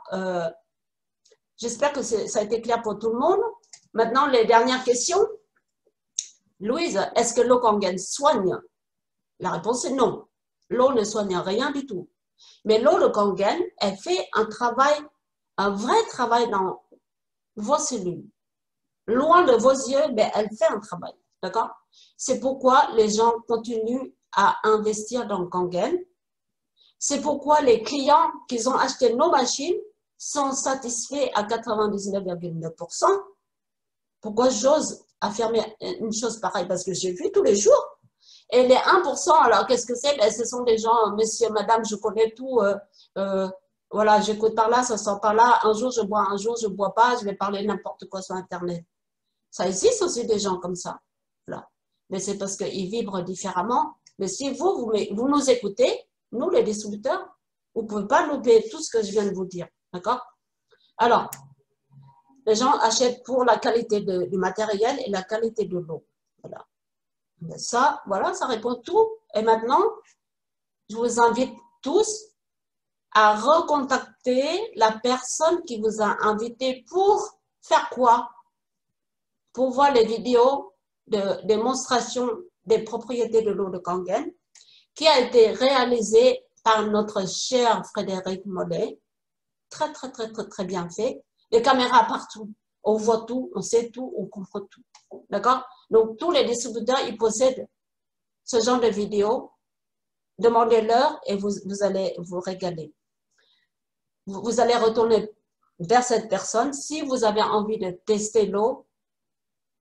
j'espère que ça a été clair pour tout le monde. Maintenant, les dernières questions. Louise, est-ce que l'eau Kangen soigne? La réponse est non. L'eau ne soigne rien du tout. Mais l'eau de Kangen, elle fait un travail, un vrai travail dans vos cellules. Loin de vos yeux, mais elle fait un travail. D'accord? C'est pourquoi les gens continuent à investir dans Kangen. C'est pourquoi les clients qui ont acheté nos machines sont satisfaits à 99,9%. Pourquoi j'ose affirmer une chose pareille? Parce que j'ai vu tous les jours. Et les 1%, alors qu'est-ce que c'est? Ben, ce sont des gens, monsieur, madame, je connais tout. Voilà, j'écoute par là, ça sort par là. Un jour, je bois, un jour, je ne bois pas. Je vais parler n'importe quoi sur Internet. Ça existe aussi des gens comme ça. Voilà. Mais c'est parce qu'ils vibrent différemment. Mais si vous nous écoutez, nous, les distributeurs, vous ne pouvez pas louper tout ce que je viens de vous dire. D'accord? Alors, les gens achètent pour la qualité du matériel et la qualité de l'eau. Voilà. Mais ça, voilà, ça répond tout. Et maintenant, je vous invite tous à recontacter la personne qui vous a invité pour faire quoi? Pour voir les vidéos de démonstration des propriétés de l'eau de Kangen, qui a été réalisée par notre cher Frédéric Mollet. Très bien fait. Les caméras partout. On voit tout, on sait tout, on comprend tout. D'accord? Donc, tous les distributeurs, ils possèdent ce genre de vidéos. Demandez-leur et vous allez vous régaler. Vous allez retourner vers cette personne si vous avez envie de tester l'eau.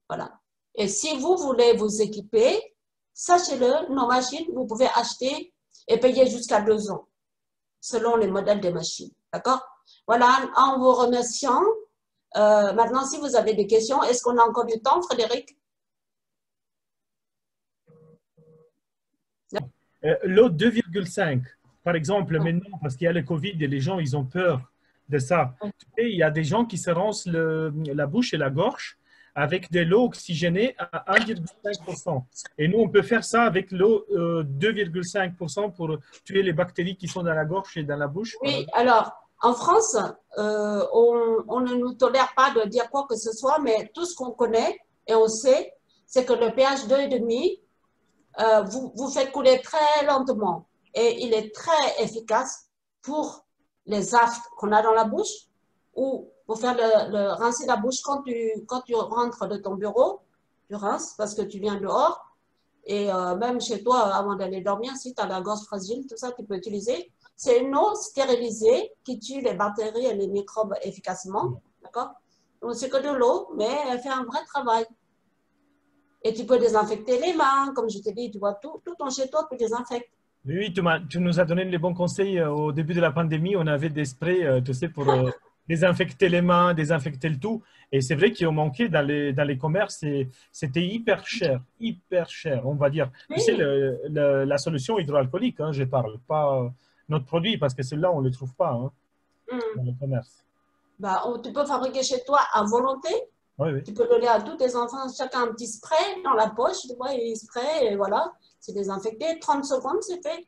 Voilà. Et si vous voulez vous équiper, sachez-le, nos machines, vous pouvez acheter et payer jusqu'à 2 ans, selon les modèles des machines. D'accord? Voilà, en vous remerciant. Maintenant, si vous avez des questions, est-ce qu'on a encore du temps, Frédéric? L'eau 2,5, par exemple, maintenant, parce qu'il y a le Covid et les gens, ils ont peur de ça. Et il y a des gens qui se rincent la bouche et la gorge avec de l'eau oxygénée à 1,5%. Et nous, on peut faire ça avec l'eau 2,5% pour tuer les bactéries qui sont dans la gorge et dans la bouche. Oui, alors, en France, on ne nous tolère pas de dire quoi que ce soit, mais tout ce qu'on connaît et on sait, c'est que le pH 2,5, vous faites couler très lentement et il est très efficace pour les aftes qu'on a dans la bouche ou pour faire rincer la bouche quand tu rentres de ton bureau, tu rinces parce que tu viens dehors et même chez toi avant d'aller dormir, si tu as la gorge fragile, tout ça tu peux utiliser. C'est une eau stérilisée qui tue les bactéries et les microbes efficacement, d'accord? Donc c'est que de l'eau, mais elle fait un vrai travail. Et tu peux désinfecter les mains, comme je te dis, tu vois, tout ton chez toi, tu désinfectes. Oui, tu nous as donné les bons conseils au début de la pandémie. On avait des sprays, tu sais, pour désinfecter les mains, désinfecter le tout. Et c'est vrai qu'ils ont manqué dans les commerces. C'était hyper cher, on va dire. Oui. Tu sais, la solution hydroalcoolique, hein, je parle, pas notre produit, parce que celui-là, on ne le trouve pas hein, dans le commerce. Bah, tu peux fabriquer chez toi à volonté. Oui. Tu peux donner à tous tes enfants, chacun un petit spray dans la poche, tu vois, et spray, et voilà, c'est désinfecté. 30 secondes, c'est fait,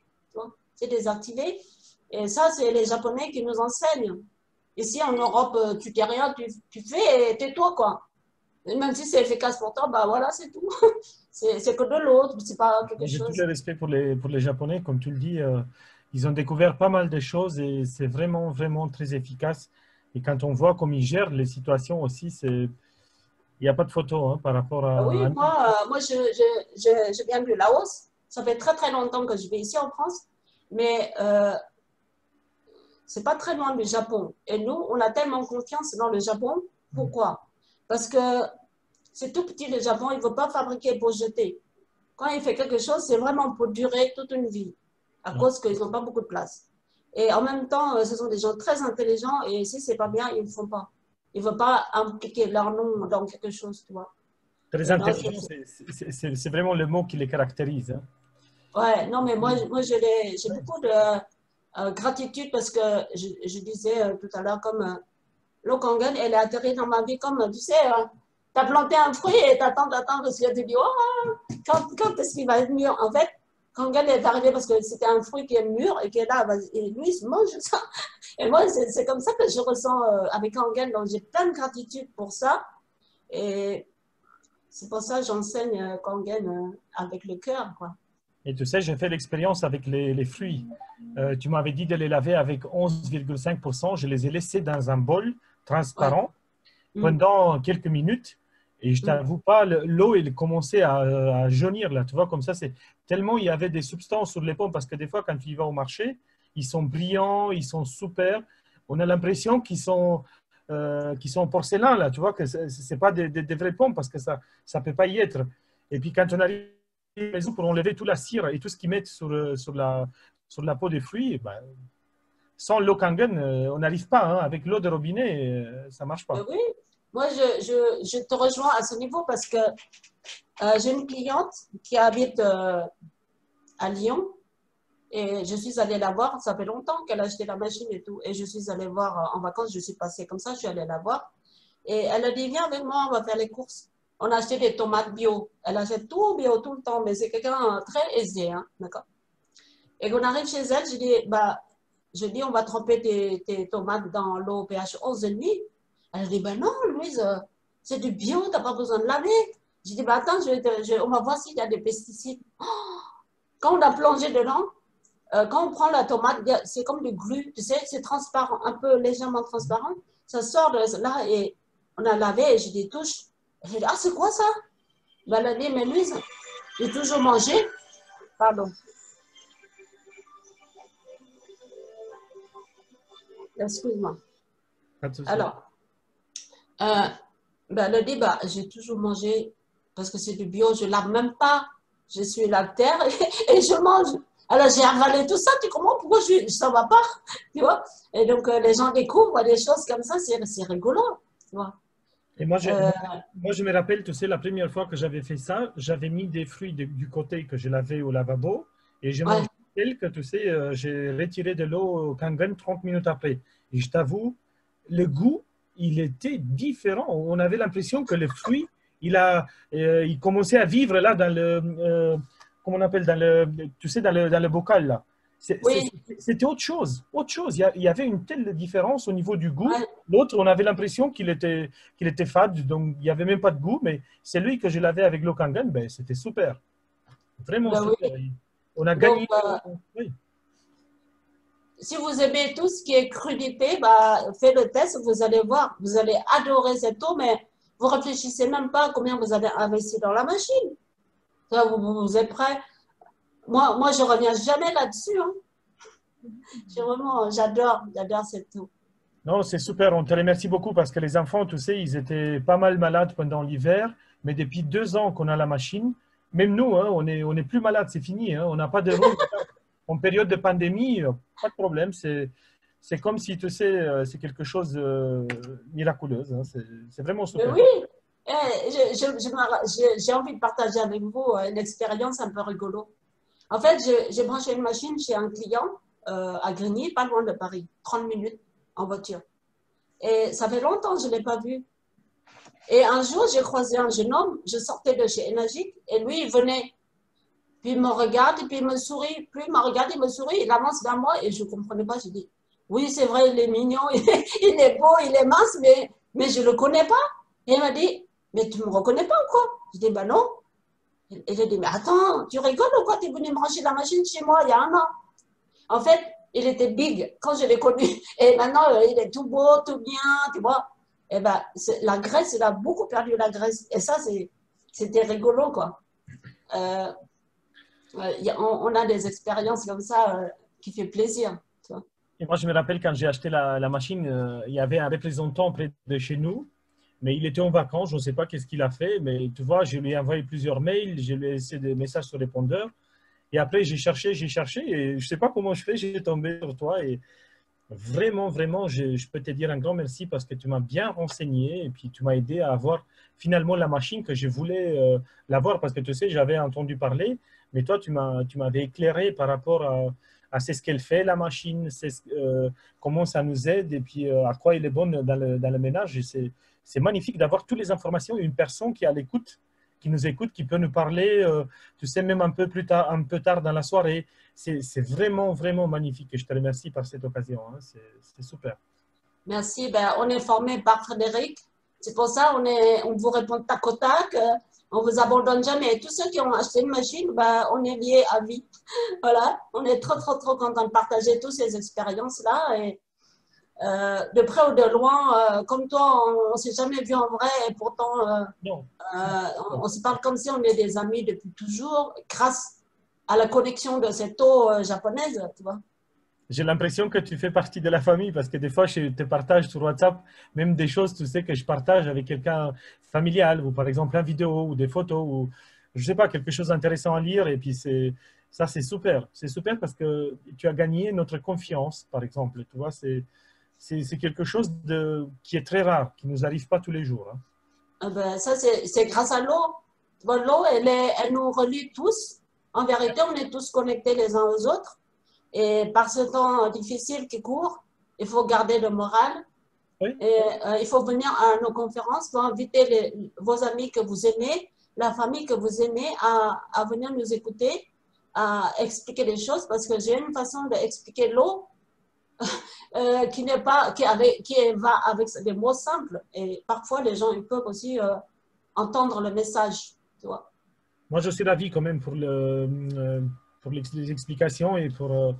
c'est désactivé. Et ça, c'est les Japonais qui nous enseignent. Ici, en Europe, tu t'es rien, tu fais et tais-toi, quoi. Et même si c'est efficace pour toi, bah voilà, c'est tout. C'est que de l'autre, c'est pas quelque J'ai tout chose. le respect pour les Japonais, comme tu le dis. Ils ont découvert pas mal de choses et c'est vraiment très efficace. Et quand on voit comment ils gèrent les situations aussi, il n'y a pas de photo hein, par rapport Oui, à... moi je viens du Laos. Ça fait très longtemps que je vais ici en France. Mais c'est pas très loin du Japon. Et nous, on a tellement confiance dans le Japon. Pourquoi? Parce que c'est tout petit le Japon, il ne veut pas fabriquer pour jeter. Quand il fait quelque chose, c'est vraiment pour durer toute une vie, à cause qu'ils n'ont pas beaucoup de place. Et en même temps, ce sont des gens très intelligents et si c'est pas bien, ils ne le font pas. Ils ne veulent pas impliquer leur nom dans quelque chose, tu vois. Très Et non, intelligent, c'est vraiment le mot qui les caractérise. Hein. ouais, non, mais moi j'ai beaucoup de gratitude parce que je disais tout à l'heure, comme l'eau Kangen, elle est atterrie dans ma vie comme, tu sais, tu as planté un fruit et tu attends parce que tu dis, oh, quand est-ce qu'il va être mûr? En fait, Kangen est arrivé parce que c'était un fruit qui est mûr et qui est là, et lui, il se mange ça. Et moi, c'est comme ça que je ressens avec Kangen, donc j'ai plein de gratitude pour ça. Et c'est pour ça que j'enseigne Kangen avec le cœur, quoi. Et tu sais, j'ai fait l'expérience avec les fruits. Tu m'avais dit de les laver avec 11,5%. Je les ai laissés dans un bol Ouais. transparent pendant quelques minutes. Et je t'avoue pas, l'eau, elle commençait à jaunir, là. Tu vois, comme ça, c'est tellement il y avait des substances sur les pompes, parce que des fois, quand tu y vas au marché, ils sont brillants, ils sont super. On a l'impression qu'ils sont en porcelain, là. Tu vois, que c'est pas des vraies pompes, parce que ça peut pas y être. Et puis, quand on arrive à la maison pour enlever toute la cire et tout ce qu'ils mettent sur la peau des fruits, ben, sans l'eau Kangen, on n'arrive pas. Hein. Avec l'eau de robinet, ça marche pas. Oui, moi, je te rejoins à ce niveau parce que j'ai une cliente qui habite à Lyon et je suis allée la voir. Ça fait longtemps qu'elle a acheté la machine et tout. Et je suis allée voir en vacances, je suis passée comme ça, je suis allée la voir. Et elle a dit, viens avec moi, on va faire les courses. On a acheté des tomates bio. Elle achète tout bio tout le temps, mais c'est quelqu'un très aisé, hein, d'accord? Et quand on arrive chez elle, je dis, on va tremper tes tomates dans l'eau pH 11,5. Elle dit, ben non, Louise, c'est du bio, tu n'as pas besoin de laver. J'ai dit, ben attends, on va voir s'il y a des pesticides. Oh, quand on a plongé dedans, quand on prend la tomate, c'est comme du glu, tu sais, c'est transparent, un peu légèrement transparent. Ça sort de là et on a lavé et j'ai dit, touche. J'ai dit, ah, c'est quoi ça? Ben, elle a dit, mais Louise, j'ai toujours mangé. Pardon. Excuse-moi. Alors, ben, elle a dit, bah, j'ai toujours mangé parce que c'est du bio, je ne lave même pas. Je suis lactaire et je mange. Alors, j'ai avalé tout ça, tu comprends pourquoi ça ne va pas, tu vois? Et donc, les gens découvrent des choses comme ça, c'est rigolo, tu vois? Et moi, je me rappelle, tu sais, la première fois que j'avais fait ça, j'avais mis des fruits du côté que je lavais au lavabo et je mangeais tel que, tu sais, j'ai retiré de l'eau au Kangen 30 minutes après. Et je t'avoue, le goût, il était différent. On avait l'impression que le fruit, il commençait à vivre là dans comment on appelle, tu sais, dans le bocal là. Oui. C'était autre chose, autre chose. Il y avait une telle différence au niveau du goût. Ouais. L'autre, on avait l'impression qu'il était fade, donc il n'y avait même pas de goût. Mais celui que je l'avais avec l'eau Kangen, ben, c'était super. Vraiment Ben super. oui. On a Donc, gagné. Oui. si vous aimez tout ce qui est crudité, bah, faites le test, vous allez voir. Vous allez adorer cette eau, mais vous réfléchissez même pas à combien vous avez investi dans la machine. Vous êtes prêts? Moi, je reviens jamais là-dessus. Hein. J'adore cette eau. Non, c'est super. On te remercie beaucoup parce que les enfants, tu sais, ils étaient pas mal malades pendant l'hiver. Mais depuis 2 ans qu'on a la machine, même nous, hein, on est plus malades. C'est fini. Hein, on n'a pas de rhume. En période de pandémie, pas de problème. C'est comme si, tu sais, c'est quelque chose de miraculeux. Hein, c'est vraiment Mais super. oui, j'ai envie de partager avec vous une expérience un peu rigolo. En fait, j'ai branché une machine chez un client à Grigny, pas loin de Paris, 30 minutes en voiture. Et ça fait longtemps que je ne l'ai pas vu. Et un jour, j'ai croisé un jeune homme, je sortais de chez Énergique, et lui, il venait. Puis il me regarde, et puis il me sourit. Plus il me regarde, il me sourit, il avance vers moi, et je ne comprenais pas. Je dis, oui, c'est vrai, il est mignon, il est beau, il est mince, mais je ne le connais pas. Et il m'a dit, mais tu ne me reconnais pas ou quoi? Je dis, ben non. Et il a dit, mais attends, tu rigoles ou quoi? Tu es venu brancher la machine chez moi il y a un an. En fait, il était big quand je l'ai connu. Et maintenant, il est tout beau, tout bien, tu vois. Et ben, la graisse, il a beaucoup perdu la graisse. Et ça, c'était rigolo, quoi. On a des expériences comme ça qui fait plaisir. Tu vois. Et moi, je me rappelle quand j'ai acheté la machine, il y avait un représentant près de chez nous, mais il était en vacances. Je ne sais pas qu'est-ce qu'il a fait, mais tu vois, je lui ai envoyé plusieurs mails, je lui ai laissé des messages sur répondeur. Et après, j'ai cherché, et je ne sais pas comment je fais, j'ai tombé sur toi. Et vraiment, vraiment, je peux te dire un grand merci parce que tu m'as bien renseigné et puis tu m'as aidé à avoir finalement la machine que je voulais l'avoir parce que tu sais, j'avais entendu parler, mais toi, tu m'avais éclairé par rapport à c'est ce qu'elle fait, la machine, comment ça nous aide et puis à quoi elle est bonne dans le ménage. Et c'est magnifique d'avoir toutes les informations et une personne qui est à l'écoute qui nous écoute, qui peut nous parler, tu sais, même un peu plus tard, un peu tard dans la soirée. C'est vraiment, vraiment magnifique et je te remercie par cette occasion. Hein. C'est super. Merci. Ben, on est formé par Frédéric. C'est pour ça on vous répond tac au tac. On ne vous abandonne jamais. Tous ceux qui ont acheté une machine, ben, on est liés à vie. Voilà. On est trop, trop, trop content de partager toutes ces expériences-là. de près ou de loin, comme toi, on ne s'est jamais vu en vrai et pourtant Non. on se parle comme si on est des amis depuis toujours, grâce à la connexion de cette eau japonaise, tu vois. J'ai l'impression que tu fais partie de la famille parce que des fois, je te partage sur WhatsApp même des choses, tu sais, que je partage avec quelqu'un familial ou par exemple une vidéo ou des photos ou je sais pas, quelque chose d'intéressant à lire. Et puis, ça, c'est super. C'est super parce que tu as gagné notre confiance, par exemple. Tu vois, c'est quelque chose qui est très rare, qui nous arrive pas tous les jours. Hein. Ah ben, ça, c'est grâce à l'eau. Tu vois, l'eau, elle nous relie tous. En vérité, on est tous connectés les uns aux autres. Et par ce temps difficile qui court, il faut garder le moral. Oui, Et, il faut venir à nos conférences, il faut inviter vos amis que vous aimez, la famille que vous aimez à venir nous écouter, à expliquer les choses, parce que j'ai une façon d'expliquer l'eau qui n'est pas, va avec des mots simples. Et parfois, les gens ils peuvent aussi entendre le message, tu vois. moi, je suis ravi quand même pour les explications et pour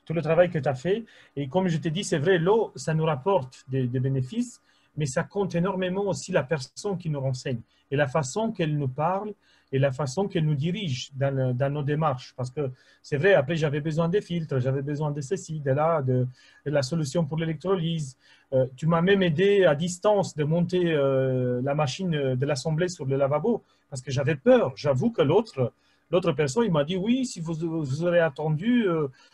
tout le travail que tu as fait. Et comme je t'ai dit, c'est vrai, l'eau, ça nous rapporte des bénéfices, mais ça compte énormément aussi la personne qui nous renseigne et la façon qu'elle nous parle et la façon qu'elle nous dirige dans nos démarches. Parce que c'est vrai, après, j'avais besoin des filtres, j'avais besoin de ceci, de là, de la solution pour l'électrolyse. Tu m'as même aidé à distance de monter la machine de l'assemblée sur le lavabo parce que j'avais peur. J'avoue que l'autre personne, il m'a dit oui, si vous aurez attendu,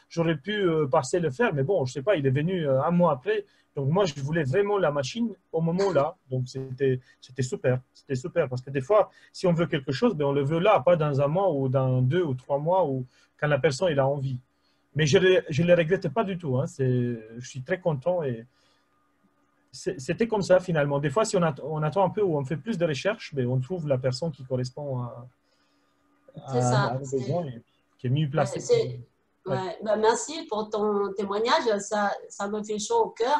j'aurais pu passer le faire. Mais bon, je sais pas, il est venu un mois après. Donc moi, je voulais vraiment la machine au moment là. Donc c'était super. C'était super parce que des fois, si on veut quelque chose, ben, on le veut là, pas dans un mois ou dans 2 ou 3 mois ou quand la personne il a envie. Mais je ne le regrette pas du tout. Hein. Je suis très content et c'était comme ça finalement. Des fois, si on attend un peu ou on fait plus de recherches, ben, on trouve la personne qui correspond C'est à ça. nos besoins et qui est mieux Ouais, placée. Ouais. ouais. Ben, merci pour ton témoignage. Ça me fait chaud au cœur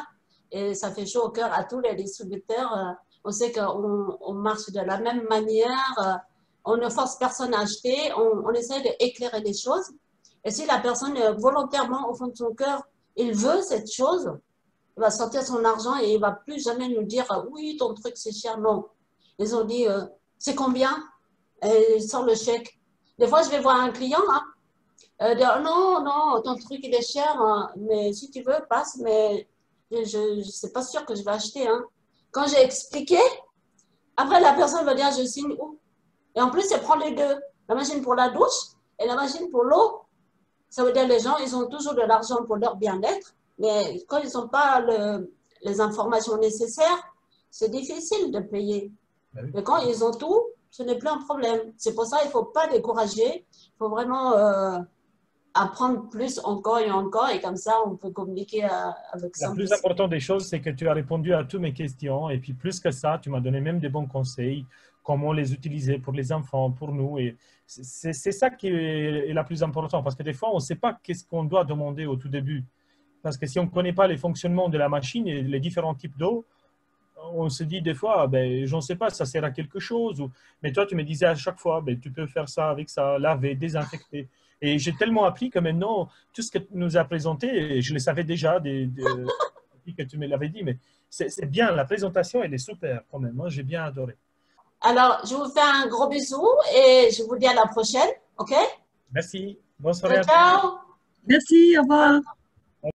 et ça fait chaud au cœur à tous les distributeurs. On sait qu'on marche de la même manière. On ne force personne à acheter. On essaie d'éclairer les choses. Et si la personne, volontairement, au fond de son cœur, il veut cette chose, il va sortir son argent et il ne va plus jamais nous dire oui, ton truc c'est cher. Non. Ils ont dit c'est combien? Et il sort le chèque. Des fois, je vais voir un client, hein, dire, non, non, ton truc il est cher, hein, mais si tu veux, passe, mais je ne suis pas sûre que je vais acheter. Hein. Quand j'ai expliqué, après la personne va dire je signe où? Et en plus, elle prend les deux, la machine pour la douche et la machine pour l'eau. Ça veut dire les gens, ils ont toujours de l'argent pour leur bien-être, mais quand ils n'ont pas les informations nécessaires, c'est difficile de payer. Ben oui. Mais quand ils ont tout, ce n'est plus un problème. C'est pour ça qu'il ne faut pas décourager. Il faut vraiment apprendre plus encore et encore. Et comme ça, on peut communiquer avec La plus simplicité. importante des choses, c'est que tu as répondu à toutes mes questions. Et puis, plus que ça, tu m'as donné même des bons conseils, comment les utiliser pour les enfants, pour nous. Et c'est ça qui est la plus importante. Parce que des fois, on ne sait pas qu'est-ce qu'on doit demander au tout début. Parce que si on ne connaît pas les fonctionnements de la machine et les différents types d'eau, on se dit des fois, ben, je ne sais pas, ça sert à quelque chose. Mais toi, tu me disais à chaque fois, ben, tu peux faire ça avec ça, laver, désinfecter. Et j'ai tellement appris que maintenant, tout ce que tu nous as présenté, je le savais déjà depuis que tu me l'avais dit, mais c'est bien, la présentation, elle est super quand même. Moi, j'ai bien adoré. Alors, je vous fais un gros bisou et je vous dis à la prochaine. OK? Merci. Bonne soirée Ciao, à tous. ciao! Merci, au revoir.